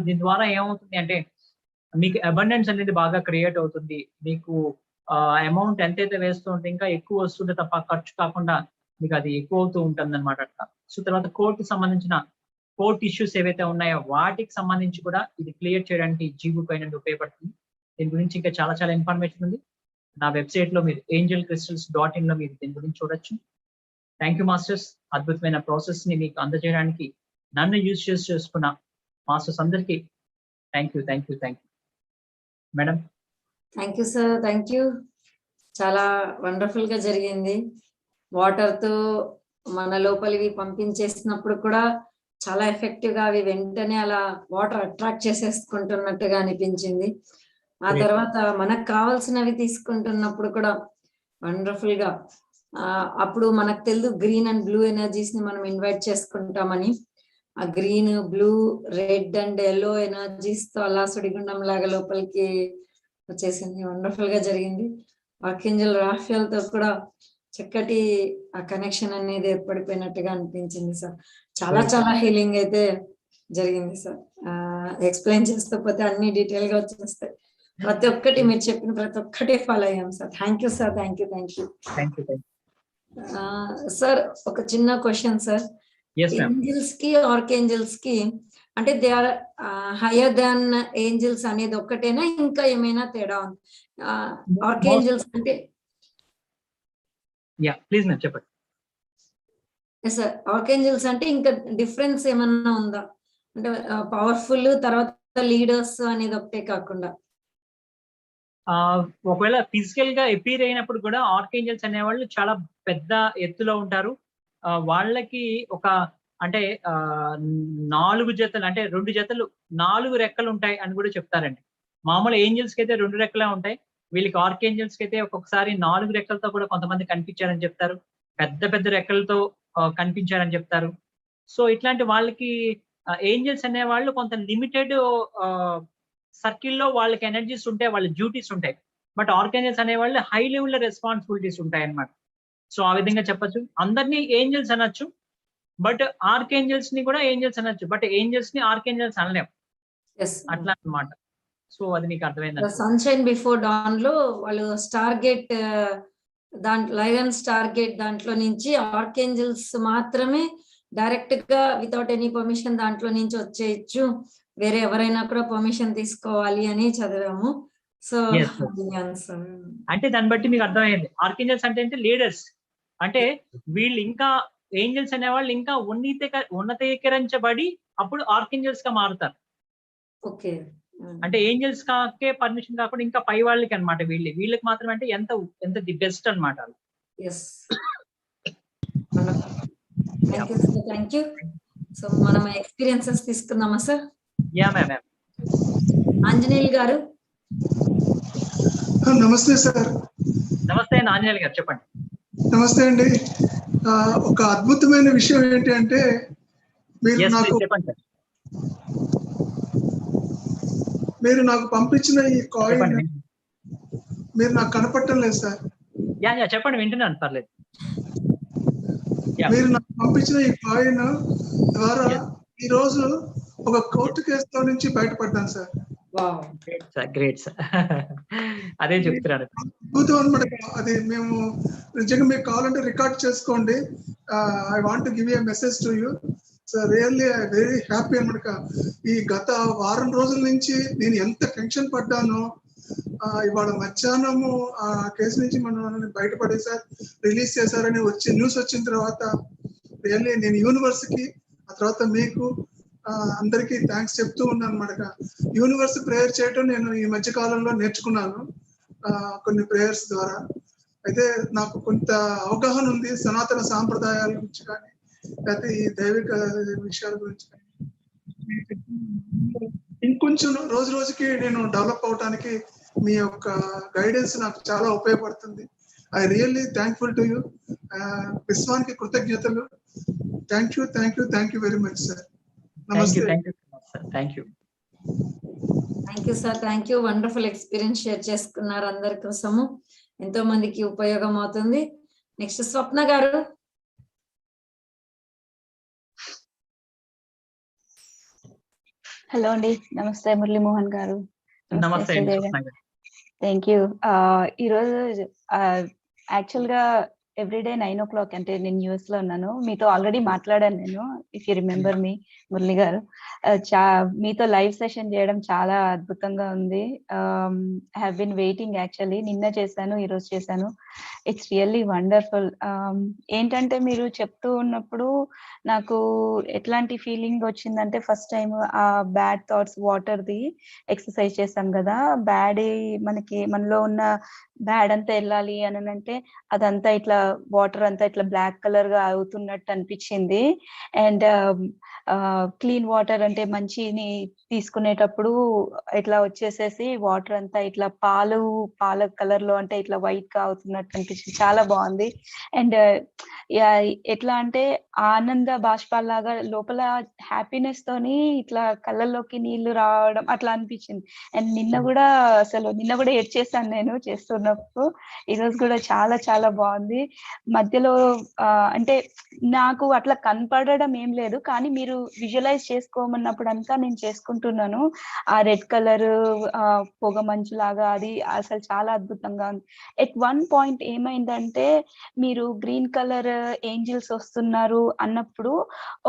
దీని ద్వారా ఏమవుతుంది అంటే మీకు అబండెన్స్ అనేది బాగా క్రియేట్ అవుతుంది. మీకు అమౌంట్ ఎంతైతే వేస్తూ ఉంటే ఇంకా ఎక్కువ వస్తుంటే తప్ప ఖర్చు కాకుండా మీకు అది ఎక్కువ అవుతూ ఉంటుంది అనమాట అట్లా. సో తర్వాత కోర్టుకి సంబంధించిన కోర్ట్ ఇష్యూస్ ఏవైతే ఉన్నాయో వాటికి సంబంధించి కూడా ఇది క్లియర్ చేయడానికి జీవు కాయిన్ అనేది ఉపయోగపడుతుంది. దీని గురించి ఇంకా చాలా ఇన్ఫర్మేషన్ ఉంది. నా వెబ్సైట్ లో మీరు angelcrystals.in లో మీరు దీని గురించి చూడొచ్చు. Thank you masters. అద్భుతమైన ప్రాసెస్ ని మీకు అందజేయడానికి నన్ను యూజ్ చేసుకున్న మాస్టర్స్ అందరికీ thank you madam. Thank you sir, thank you. చాలా వండర్ఫుల్ గా జరిగింది. వాటర్ తో మన లోపలివి పంపించేసినప్పుడు కూడా చాలా ఎఫెక్టివ్ గా అవి వెంటనే అలా వాటర్ అట్రాక్ట్ చేసేసుకుంటున్నట్టుగా అనిపించింది. ఆ తర్వాత మనకు కావాల్సినవి తీసుకుంటున్నప్పుడు కూడా వండర్ఫుల్ గా అప్పుడు మనకు తెలుసు గ్రీన్ అండ్ బ్లూ ఎనర్జీస్ ని మనం ఇన్వైట్ చేసుకుంటామని. ఆ green, blue, red and yellow energies తో అలా సుడిగుండం లాగా లోపలికి వచ్చేసింది. వండర్ఫుల్ గా జరిగింది. ఆర్కేంజల్ రాఫేల్ తో కూడా చక్కటి ఆ కనెక్షన్ అనేది ఏర్పడిపోయినట్టుగా అనిపించింది సార్. చాలా హీలింగ్ అయితే జరిగింది సార్. ఎక్స్ప్లెయిన్ చేస్తూ పోతే అన్ని డీటెయిల్ గా వచ్చేస్తాయి. ప్రతి ఒక్కటి మీరు చెప్పిన ప్రతి ఒక్కటి ఫాలో అయ్యాం sir. Thank you sir, thank you. Sir ఒక చిన్న క్వశ్చన్ సార్. ఏంజల్స్ కి ఆర్కేంజల్స్ కి అంటే they are higher than angels అనేది ఒక్కటేనా, ఇంకా ఏమైనా తేడా ఉంది? ఆర్కేంజల్స్ అంటే ప్లీజ్ మ్యామ్ చెప్పండి. సార్ ఆర్కేంజల్స్ అంటే ఇంకా డిఫరెన్స్ ఏమన్నా ఉందా? అంటే పవర్ఫుల్ తర్వాత లీడర్స్ అనేది ఒకటే కాకుండా ఒకవేళ ఫిజికల్ గా అపీర్ అయినప్పుడు కూడా ఆర్కేంజల్స్ అనేవాళ్ళు చాలా పెద్ద ఎత్తులో ఉంటారు. వాళ్ళకి ఒక అంటే 4 జతలు అంటే 2 జతలు 4 రెక్కలు ఉంటాయి అని కూడా చెప్తారండి. మామూలు ఏంజల్స్ కి అయితే 2 రెక్కలే ఉంటాయి. వీళ్ళకి ఆర్కేంజల్స్ కి అయితే ఒక్కొక్కసారి 4 రెక్కలతో కూడా కొంతమంది కనిపించారని చెప్తారు. పెద్ద పెద్ద రెక్కలతో కనిపించారని చెప్తారు. సో ఇట్లాంటి వాళ్ళకి ఏంజల్స్ అనేవాళ్ళు కొంత లిమిటెడ్ సర్కిల్లో వాళ్ళకి ఎనర్జీస్ ఉంటాయి, వాళ్ళ డ్యూటీస్ ఉంటాయి. బట్ ఆర్కేంజల్స్ అనేవాళ్ళు హై లెవెల్ రెస్పాన్సిబిలిటీస్ ఉంటాయి అన్నమాట. సో ఆ విధంగా చెప్పొచ్చు. అందరినీ ఏంజల్స్ అనొచ్చు, బట్ ఆర్కేంజల్స్ ని కూడా ఏంజల్స్ అనొచ్చు. బట్ ఏంజల్స్ ని ఆర్కేంజల్స్ అనలేం. అట్లా అన్నమాట. సో అది మీకు అర్థమైంది. సన్షైన్ బిఫోర్ డాన్ లో వాళ్ళు స్టార్ గేట్ దాంట్లో లయన్ స్టార్ గేట్ దాంట్లో నుంచి ఆర్కేంజల్స్ మాత్రమే డైరెక్ట్ గా వితౌట్ ఎనీ పర్మిషన్ దాంట్లో నుంచి వచ్చేయచ్చు, వేరే ఎవరైనా కూడా పర్మిషన్ తీసుకోవాలి అని చదివాము. సో అంటే దాన్ని బట్టి మీకు అర్థమైంది. ఆర్కేంజల్స్ అంటే లీడర్స్. అంటే వీళ్ళు ఇంకా ఏంజల్స్ అనేవాళ్ళు ఇంకా ఉన్నతీకరించబడి అప్పుడు ఆర్కేంజల్స్ గా మారుతారు. ఓకే. అంటే ఏంజల్స్ కాకే పర్మిషన్ కాకుండా ఇంకా పై వాళ్ళకి అన్నమాట. వీళ్ళకి మాత్రం అంటే ఎంత ది బెస్ట్ అన్నమాట. Thank you. సో మనం ఎక్స్పీరియన్సెస్ తీసుకుందామా సార్? Yeah ma'am. ఆంజనేయులు గారు. నమస్తే సార్. నమస్తే అండి ఆంజనేయులు గారు, చెప్పండి. నమస్తే అండి. ఒక అద్భుతమైన విషయం ఏంటి అంటే మీరు నాకు పంపించిన ఈ కాయిన్ మీరు నాకు కనపడటం లేదు సార్. చెప్పండి, వింటున్నాను, పర్లేదు. మీరు నాకు పంపించిన ఈ కాయిన్ ద్వారా ఈ రోజు ఒక కోర్టు కేసులో నుంచి బయటపడ్డాను సార్. Great sir. అదే చెప్తున్నాను. అద్భుతం అనమాట. అది మేము నిజంగా మీకు కావాలంటే రికార్డ్ చేసుకోండి. I want to give a message to you. So really I very happy అనమాట. ఈ గత వారం రోజుల నుంచి నేను ఎంత టెన్షన్ పడ్డానో, ఇవాళ మధ్యాహ్నము ఆ కేసు నుంచి మనల్ని బయటపడేసారు, రిలీజ్ చేశారని న్యూస్ వచ్చిన తర్వాత రియల్లీ నేను యూనివర్స్కి, ఆ తర్వాత మీకు అందరికీ థ్యాంక్స్ చెప్తూ ఉన్నాను అనమాట. యూనివర్స్ ప్రేయర్ చేయటం నేను ఈ మధ్య కాలంలో నేర్చుకున్నాను కొన్ని ప్రేయర్స్ ద్వారా. అయితే నాకు కొంత అవగాహన ఉంది సనాతన సాంప్రదాయాల గురించి కానీ లేకపోతే ఈ దైవిక విషయాల గురించి కానీ. ఇంకొంచెం రోజు రోజుకి నేను డెవలప్ అవడానికి మీ యొక్క గైడెన్స్ నాకు చాలా ఉపయోగపడుతుంది. I really thankful to you. విశ్వానికి కృతజ్ఞతలు. Thank you very much sir. నమస్తే. Thank you sir. Thank you. Wonderful experience share చేసుకున్నారు. అందరి కోసము ఎంతో మందికి ఉపయోగం అవుతుంది. నెక్స్ట్ స్వప్న గారు. హలో అండి, నమస్తే మురళీ మోహన్ గారు. నమస్తే. Thank you. ఈరోజు యాక్చువల్ గా ఎవ్రీడే 9 o'clock అంటే నేను యూఎస్ లో ఉన్నాను. మీతో ఆల్రెడీ మాట్లాడాను నేను, if you remember me Murali గారు. మీతో లైవ్ సెషన్ చేయడం చాలా అద్భుతంగా ఉంది. Have been waiting actually. నిన్న చేశాను, ఈ రోజు చేశాను. It's really wonderful. ఏంటంటే మీరు చెప్తూ ఉన్నప్పుడు నాకు ఎట్లాంటి ఫీలింగ్ వచ్చిందంటే, ఫస్ట్ టైం ఆ బ్యాడ్ థాట్స్ వాటర్ది ఎక్సర్సైజ్ చేశాం కదా, మనలో ఉన్న బ్యాడ్ అంతా వెళ్ళాలి అని అంటే అదంతా ఇట్లా వాటర్ అంతా ఇట్లా బ్లాక్ కలర్ గా అవుతున్నట్టు అనిపించింది. అండ్ క్లీన్ వాటర్ అంటే మంచిని తీసుకునేటప్పుడు ఇట్లా వచ్చేసేసి వాటర్ అంతా ఇట్లా పాల కలర్ లో అంటే ఇట్లా వైట్ గా అవుతున్నట్టు అనిపించింది. చాలా బాగుంది. అండ్ ఎట్లా అంటే ఆనంద బాష్పాల్లాగా లోపల హ్యాపీనెస్ తోని ఇట్లా కళ్ళల్లోకి నీళ్లు రావడం అట్లా అనిపించింది. అండ్ నిన్న కూడా ఏడ్చేసాను నేను చేస్తున్నప్పుడు. ఈరోజు కూడా చాలా చాలా బాగుంది. మధ్యలో అంటే నాకు అట్లా కనపడడం ఏం లేదు, కానీ మీరు విజువలైజ్ చేసుకోమన్నప్పుడు అంతా నేను చేసుకుంటున్నాను. ఆ రెడ్ కలర్ పొగ మంచు లాగా అది అసలు చాలా అద్భుతంగా ఉంది. ఎట్ వన్ పాయింట్ ఏమైందంటే మీరు గ్రీన్ కలర్ ఏంజిల్స్ వస్తున్నారు అన్నప్పుడు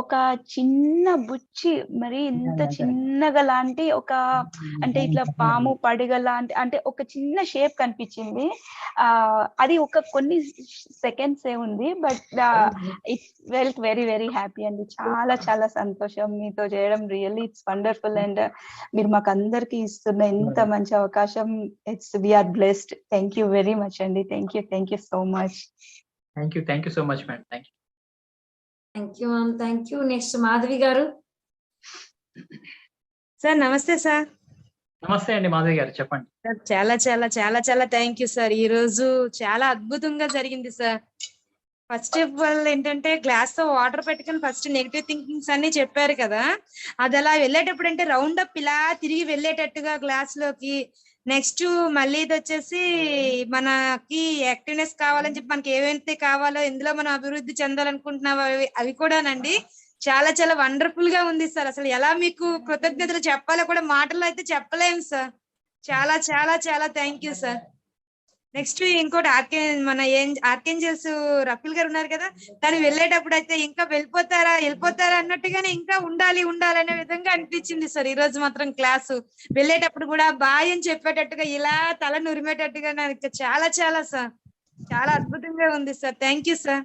ఒక చిన్న బుచ్చి మరి ఇంత చిన్నగా లాంటి ఒక అంటే ఇట్లా పాము పడిగ లాంటి అంటే ఒక చిన్న షేప్ కనిపించింది. అది ఒక కొన్ని సెకండ్స్ ఏ ఉంది, but it felt very very happy అండి. చాలా చాలా సంతోషం మీతో చేయడం. Really it's wonderful. అండ్ మీరు మాకు అందరికి ఇస్తున్న ఇంత మంచి అవకాశం, it's we are blessed. Thank you very much అండి. Thank you so much. Thank you so much madam. Thank you ma'am. Thank you. Next Madhavi garu. Sir నమస్తే సార్. నమస్తే అండి మాధవి గారు, చెప్పండి. చాలా చాలా చాలా చాలా థ్యాంక్ యూ సార్. ఈ రోజు చాలా అద్భుతంగా జరిగింది సార్. ఫస్ట్ ఆఫ్ ఆల్ ఏంటంటే గ్లాస్ తో వాటర్ పెట్టుకుని ఫస్ట్ నెగిటివ్ థింకింగ్స్ అన్ని చెప్పారు కదా, అది అలా వెళ్ళేటప్పుడు అంటే రౌండ్ అప్ ఇలా తిరిగి వెళ్ళేటట్టుగా గ్లాస్ లోకి. నెక్స్ట్ మళ్ళీ ఇది వచ్చేసి మనకి యాక్టివ్నెస్ కావాలని చెప్పి మనకి ఏవైతే కావాలో ఎందులో మనం అభివృద్ధి చెందాలనుకుంటున్నావో అవి కూడానండి చాలా చాలా వండర్ఫుల్ గా ఉంది సార్. అసలు ఎలా మీకు కృతజ్ఞతలు చెప్పాలో కూడా మాటల్లో అయితే చెప్పలేము సార్. చాలా చాలా చాలా థ్యాంక్ యూ సార్. నెక్స్ట్ ఇంకోటి ఆర్కేంజల్స్ రఫీల్ గారు ఉన్నారు కదా, తను వెళ్ళేటప్పుడు అయితే ఇంకా వెళ్ళిపోతారా అన్నట్టుగానే ఇంకా ఉండాలి అనే విధంగా అనిపించింది సార్. ఈ రోజు మాత్రం క్లాసు వెళ్ళేటప్పుడు కూడా బాయ్ అని చెప్పేటట్టుగా ఇలా తల నురిమేటట్టుగా నాకు చాలా చాలా సార్ చాలా అద్భుతంగా ఉంది sir. Thank you sir.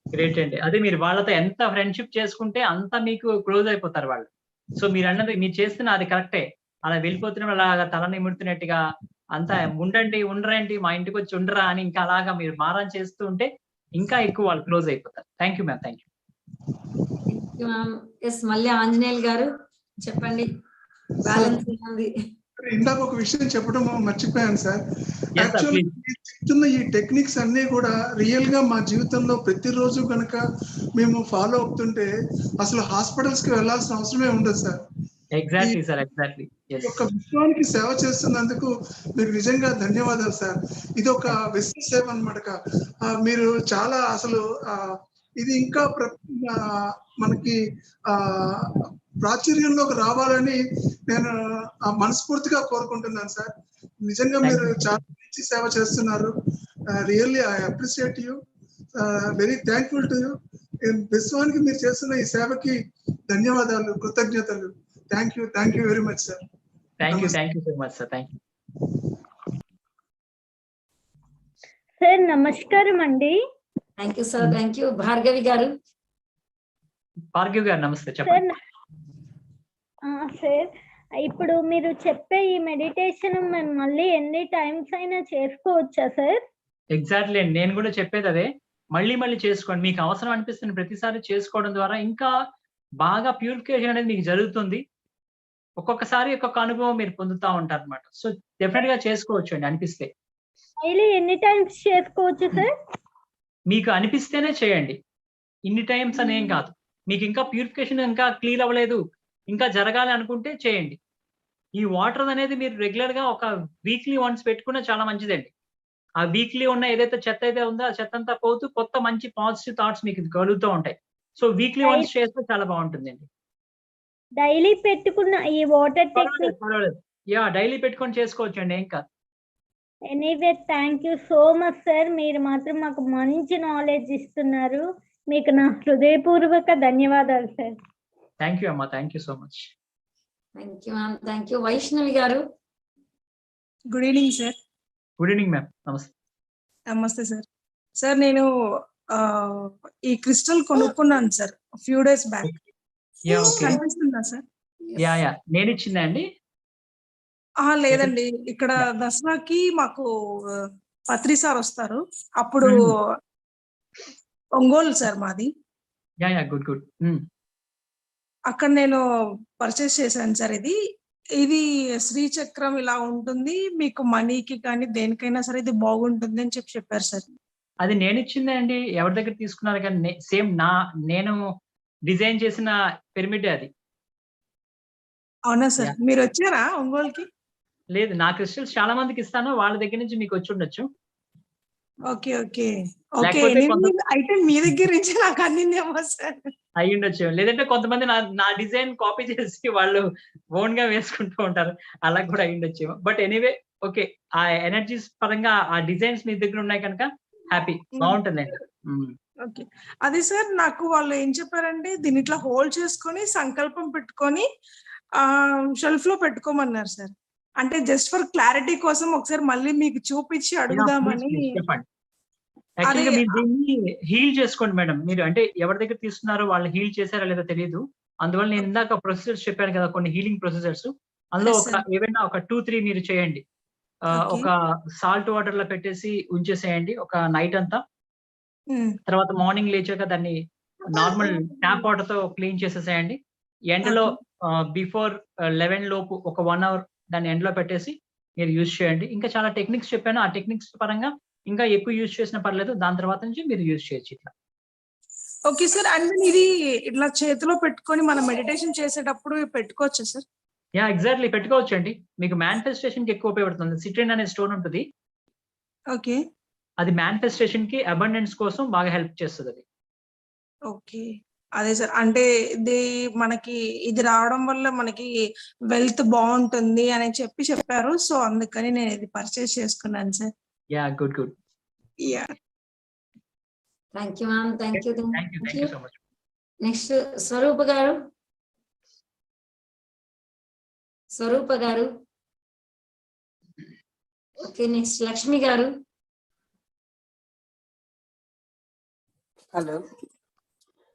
Great అండి. అదే మీరు వాళ్ళతో ఎంత ఫ్రెండ్షిప్ చేసుకుంటే అంత మీకు క్లోజ్ అయిపోతారు వాళ్ళు. సో మీరు అన్నది మీరు చేస్తున్న అది కరెక్టే. అలా వెళ్ళిపోతున్న అలాగా తల నిముడుతున్నట్టుగా అంతా ఉండరేంటి మా ఇంటికి వచ్చి ఉండరా అని ఇంకా అలాగా మీరు మారం చేస్తూ ఉంటే ఇంకా ఎక్కువ వాళ్ళు క్లోజ్ అయిపోతారు. Thank you ma'am. Thank you ma'am. Yes, మళ్ళీ ఆంజనేయులు గారు చెప్పండి. బ్యాలెన్స్ ఉంది. ఇందాక ఒక విషయం చెప్పడం మర్చిపోయాను సార్. యాక్చువల్లీ చెప్తున్న ఈ టెక్నిక్స్ అన్ని కూడా రియల్ గా మా జీవితంలో ప్రతిరోజు కనుక మేము ఫాలో అవుతుంటే అసలు హాస్పిటల్స్ కి వెళ్లాల్సిన అవసరమే ఉండదు సార్. Exactly sir, exactly. ఒక విశ్వానికి సేవ చేస్తున్నందుకు మీకు నిజంగా ధన్యవాదాలు సార్. ఇది ఒక విశ్వ సేవ అన్నమాట. మీరు చాలా అసలు ఇది ఇంకా మనకి ప్రాచుర్యంలోకి రావాలని నేను మనస్ఫూర్తిగా కోరుకుంటున్నాను సార్. నిజంగా మీరు చాలా మంచి సేవ చేస్తున్నారు. Really I appreciate you, very thankful to you. విశ్వానికి మీరు చేస్తున్న ఈ సేవకి ధన్యవాదాలు, కృతజ్ఞతలు. Thank you very much sir. Thank you so much sir. Thank you sir. నమస్కారం అండి. Thank you sir. Thank you. Bhargavi గారు. భార్గవి గారు నమస్తే, చెప్పండి. సార్, ఇప్పుడు మీరు చెప్పే ఈ మెడిటేషన్ మేము మళ్ళీ ఎన్ని టైమ్స్ అయినా చేసుకోవచ్చా సార్? ఎగ్జాక్ట్లీ అండి, నేను కూడా చెప్పేది అదే. మళ్ళీ చేసుకోండి. మీకు అవసరం అనిపిస్తున్న ప్రతిసారి చేసుకోవడం ద్వారా ఇంకా బాగా ప్యూరిఫికేషన్ అనేది మీకు జరుగుతుంది. ఒక్కొక్కసారి ఒక్కొక్క అనుభవం మీరు పొందుతూ ఉంటారు అనమాట. సో డెఫినెట్ గా చేసుకోవచ్చు అండి అనిపిస్తే. డైలీ ఎన్ని టైమ్స్ చేసుకోవచ్చు సార్? మీకు అనిపిస్తేనే చేయండి. ఇన్ని టైమ్స్ అనేం కాదు. మీకు ఇంకా ప్యూరిఫికేషన్ ఇంకా క్లియర్ అవ్వలేదు, ఇంకా జరగాలి అనుకుంటే చేయండి. ఈ వాటర్ అనేది మీరు రెగ్యులర్ గా ఒక వీక్లీ వన్స్ పెట్టుకున్నా చాలా మంచిదండి. ఆ వీక్లీ ఉన్న ఏదైతే చెత్త అయితే ఉందో ఆ చెత్త అంతా పోతూ కొత్త మంచి పాజిటివ్ థాట్స్ మీకు కలుగుతూ ఉంటాయి. సో వీక్లీ వన్స్ చేస్తే చాలా బాగుంటుందండి. డైలీ పెట్టుకున్న ఈ వాటర్ పర్వాలేదు. యా, డైలీ పెట్టుకొని చేసుకోవచ్చు అండి, ఏం కాదు. Anyway thank you so much sir. మీరు మాత్రం మాకు మంచి నాలెడ్జ్ ఇస్తున్నారు. మీకు నా హృదయపూర్వక ధన్యవాదాలు సార్. థ్యాంక్ యూ అమ్మా. Thank you so much. Thank you ma'am. Thank you. Vaishnavi గారు. Good evening sir. Good evening ma'am. నమస్తే. నమస్తే సార్. సార్, నేను ఈ క్రిస్టల్ కొనుక్కున్నాను సార్ ఫ్యూ డేస్ బ్యాక్. కనిపిస్తుందా సార్? యా, నేను ఇచ్చిందా అండి? లేదండి, ఇక్కడ దసరాకి మాకు పత్రి సార్ వస్తారు, అప్పుడు ఒంగోలు సార్ మాది. Yeah, good. అక్కడ నేను పర్చేస్ చేశాను సార్. ఇది శ్రీచక్రం ఇలా ఉంటుంది, మీకు మనీకి కానీ దేనికైనా సరే ఇది బాగుంటుంది అని చెప్పారు సార్. అది నేను ఇచ్చిందే అండి. ఎవరి దగ్గర తీసుకున్నారు కానీ సేమ్ నేను డిజైన్ చేసిన పిరమిడ్ అది. అవునా సార్? మీరు వచ్చారా ఒంగోలుకి? లేదు, నా క్రిస్టల్స్ చాలా మందికి ఇస్తాను, వాళ్ళ దగ్గర నుంచి మీకు వచ్చి ఉండొచ్చు. ఓకే. అయితే మీ దగ్గర నుంచి నాకు అందిందేమో సార్. అయ్యి ఉండొచ్చు. లేదంటే కొంతమంది నా డిజైన్ కాపీ చేసి వాళ్ళు ఓన్ గా వేసుకుంటూ ఉంటారు, అలా కూడా అయ్యి ఉండొచ్చు. బట్ ఎనీవే ఓకే, ఆ ఎనర్జీస్ పరంగా ఆ డిజైన్స్ మీ దగ్గర ఉన్నాయి కనుక హ్యాపీ బాగుంటుందండి. ఓకే. అదే సార్ నాకు వాళ్ళు ఏం చెప్పారంటే దీన్ని ఇట్లా హోల్డ్ చేసుకొని సంకల్పం పెట్టుకొని షెల్ఫ్ లో పెట్టుకోమన్నారు సార్. అంటే జస్ట్ ఫర్ క్లారిటీ కోసం ఒకసారి మళ్ళీ మీకు చూపించి అడుగుదామని. చెప్పండి. యాక్చువల్గా మీరు దీన్ని హీల్ చేసుకోండి మేడం. మీరు అంటే ఎవరి దగ్గర తీసుకున్నారో వాళ్ళు హీల్ చేశారా లేదో తెలియదు. అందువల్ల నేను ఇందాక ప్రొసీజర్స్ చెప్పాను కదా, కొన్ని హీలింగ్ ప్రొసీజర్స్. అందులో ఏవైనా ఒక 2-3 మీరు చేయండి. ఒక సాల్ట్ వాటర్ లో పెట్టేసి ఉంచేసేయండి ఒక నైట్ అంతా. తర్వాత మార్నింగ్ లేచాక దాన్ని నార్మల్ ట్యాప్ వాటర్ తో క్లీన్ చేసేసేయండి. ఎండలో బిఫోర్ 11 లోపు ఒక 1 అవర్ దాన్ని ఎండలో పెట్టేసి మీరు యూజ్ చేయండి. ఇంకా చాలా టెక్నిక్స్ చెప్పాను. ఆ టెక్నిక్స్ పరంగా ఇంకా ఎక్కువ యూజ్ చేసినా పర్లేదు. దాని తర్వాత నుంచి మీరు యూజ్ చేయొచ్చు ఇట్లా. Okay sir. అండ్ ఇది ఇట్లా చేతిలో పెట్టుకొని మనం మెడిటేషన్ చేసేటప్పుడు పెట్టుకోవచ్చా సార్? యా ఎగ్జాక్ట్లీ పెట్టుకోవచ్చు అండి. మీకు మేనిఫెస్టేషన్ కి ఎక్కువ ఉపయోగపడుతుంది. సిట్రిన్ అనే స్టోన్ ఉంటుంది. ఓకే. అది మేనిఫెస్టేషన్ కి అబండెన్స్ కోసం బాగా హెల్ప్ చేస్తుంది అది. ఓకే. అదే సార్. అంటే ఇది మనకి ఇది రావడం వల్ల మనకి వెల్త్ బాగుంటుంది అని చెప్పారు. సో అందుకని నేను ఇది పర్చేస్ చేసుకున్నాను sir. Yeah good. Yeah. Thank you ma'am. Thank you so much. Next Swaroopa గారు. ఓకే, నెక్స్ట్ లక్ష్మి గారు. హలో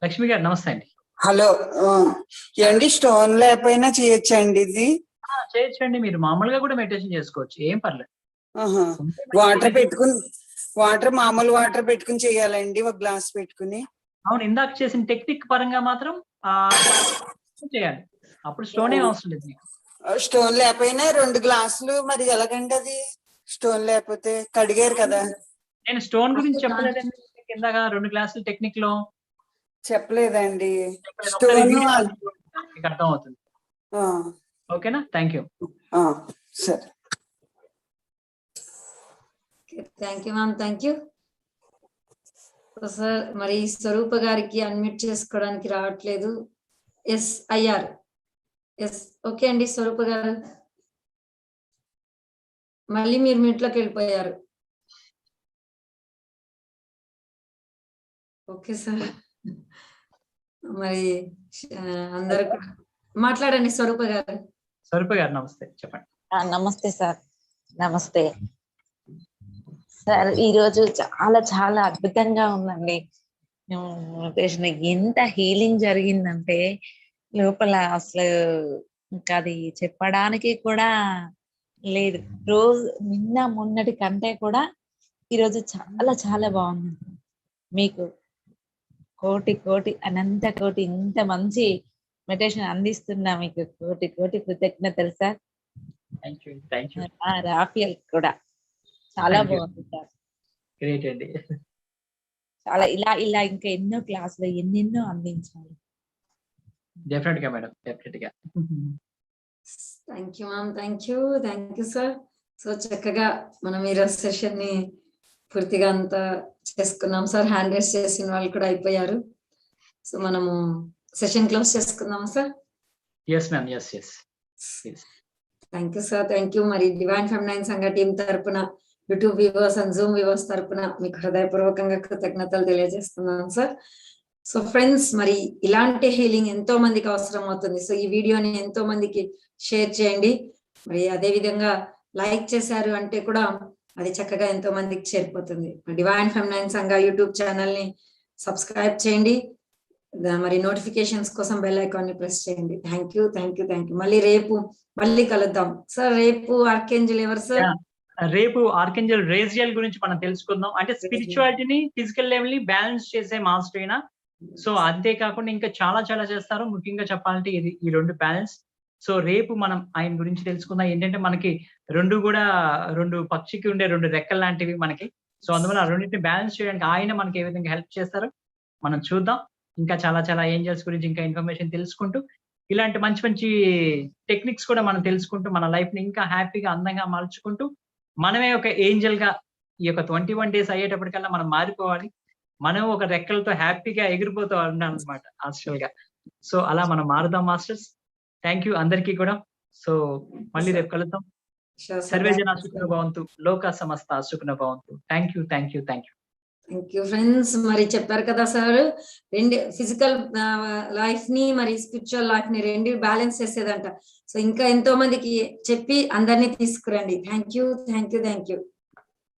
లక్ష్మి గారు నమస్తే అండి. హలో ఏండి స్టోన్ లేకపోయినా చేయొచ్చండి ఇది? చేయొచ్చండి. మీరు మామూలుగా కూడా మెడిటేషన్ చేసుకోవచ్చు, ఏం పర్లేదు. మామూలు వాటర్ పెట్టుకుని చేయాలండి, ఒక గ్లాస్ పెట్టుకుని? అవును, ఇందాక చేసిన టెక్నిక్ పరంగా మాత్రం చేయాలి. అప్పుడు స్టోన్ ఏం అవసరం లేదు. స్టోన్ లేకపోయినా 2 గ్లాసులు మరి ఎలాగండి అది? స్టోన్ లేకపోతే కడిగారు కదా? నేను స్టోన్ గురించి చెప్పలేదండి ఇందాక 2 గ్లాసులు టెక్నిక్ లో చెప్పలేదండి. స్టోన్ మీకు అర్థం అవుతుంది. ఓకేనా? Thank you. సరే. Thank you ma'am. Thank you sir. మరి స్వరూప గారికి అన్మ్యూట్ చేసుకోవడానికి రావట్లేదు. ఎస్ అయ్యారు. ఎస్ ఓకే అండి. స్వరూప గారు మళ్ళీ మీరు మీట్లోకి వెళ్ళిపోయారు. Okay sir. మరి అందరు మాట్లాడండి. స్వరూప గారు నమస్తే, చెప్పండి. నమస్తే సార్. నమస్తే సార్. ఈరోజు చాలా చాలా అద్భుతంగా ఉందండి. ఎంత హీలింగ్ జరిగిందంటే లోపల అసలు ఇంకా అది చెప్పడానికి కూడా లేదు. రోజు నిన్న మొన్నటి కంటే కూడా ఈరోజు చాలా చాలా బాగుంది. మీకు కోటి అనంత కోటి ఇంత మంచి మెడిటేషన్ అందిస్తున్నా మీకు కోటి కృతజ్ఞతలు సార్. రాఫియల్ కూడా చాలా బాగుంది సార్. గ్రేట్ అండి. చాలా ఇలా ఇంకా ఎన్నో క్లాసులు ఎన్నెన్నో అందించాలి. డెఫినెట్ గా మేడం, డెఫినెట్ గా. Thank you ma'am. Thank you sir. So చక్కగా మనం ఈరోజు సెషన్ ని పూర్తిగా అంతా చేసుకున్నాం సార్. హ్యాండ్ రైస్ చేసిన వాళ్ళు కూడా అయిపోయారు. సో మనము సెషన్ క్లోజ్ చేసుకుందాం sir. Yes ma'am. Yes. Thank you sir. Thank you. మరి డివైన్ ఫెమినైన్ సంఘ టీం తరపున, YouTube viewers and Zoom viewers తరపున మీకు హృదయపూర్వకంగా కృతజ్ఞతలు తెలియజేస్తున్నాను సార్. సో ఫ్రెండ్స్, మరి ఇలాంటి హీలింగ్ ఎంతో మందికి అవసరం అవుతుంది. సో ఈ వీడియోని ఎంతో మందికి షేర్ చేయండి. మరి అదే విధంగా లైక్ చేశారు అంటే కూడా అది చక్కగా ఎంతో మందికి చేరిపోతుంది. డివైన్ ఫెమినైన్ సంఘ యూట్యూబ్ ఛానల్ ని సబ్స్క్రైబ్ చేయండి. మరి నోటిఫికేషన్స్ కోసం బెల్ ఐకాన్ ని ప్రెస్ చేయండి. Thank you. మళ్ళీ రేపు కలుద్దాం సార్. రేపు ఆర్కేంజల్ ఎవరు సార్? రేపు ఆర్కేంజల్ రేజియల్ గురించి మనం తెలుసుకుందాం. అంటే స్పిరిచువాలిటీని ఫిజికల్ లెవెల్ ని బ్యాలెన్స్ చేసే మాస్టర్ అయినా. సో అంతేకాకుండా ఇంకా చాలా చాలా చేస్తారు. ముఖ్యంగా చెప్పాలంటే ఇది ఈ 2 బ్యాలెన్స్. సో రేపు మనం ఆయన గురించి తెలుసుకుందాం. ఏంటంటే మనకి 2 పక్షికి ఉండే 2 రెక్కలు లాంటివి మనకి. సో అందువల్ల ఆ రెండింటిని బ్యాలెన్స్ చేయడానికి ఆయన మనకి ఏ విధంగా హెల్ప్ చేస్తారో మనం చూద్దాం. ఇంకా చాలా చాలా ఏంజల్స్ గురించి ఇంకా ఇన్ఫర్మేషన్ తెలుసుకుంటూ, ఇలాంటి మంచి మంచి టెక్నిక్స్ కూడా మనం తెలుసుకుంటూ మన లైఫ్ ని ఇంకా హ్యాపీగా అందంగా మలుచుకుంటూ మనమే ఒక ఏంజల్ గా ఈ యొక్క 21 days అయ్యేటప్పటికల్లా మనం మారిపోవాలి. మనం ఒక రెక్కలతో హ్యాపీగా ఎగిరిపోతూ ఉన్నాం అనమాట యాక్చువల్ గా. సో అలా మనం మారుదాం మాస్టర్స్. థ్యాంక్ యూ అందరికీ కూడా. సో మళ్ళీ రేపు కలుద్దాం. సర్వే జన సుఖినో భవంతు, లోక సమస్త సుఖినో భవంతు. Thank you. Thank you friends. మరి చెప్పారు కదా సార్, రెండు ఫిజికల్ లైఫ్ ని మరి స్పిరిచువల్ లైఫ్ ని రెండు బ్యాలెన్స్ చేసేదంట. సో ఇంకా ఎంతో మందికి చెప్పి అందరినీ తీసుకురండి. Thank you.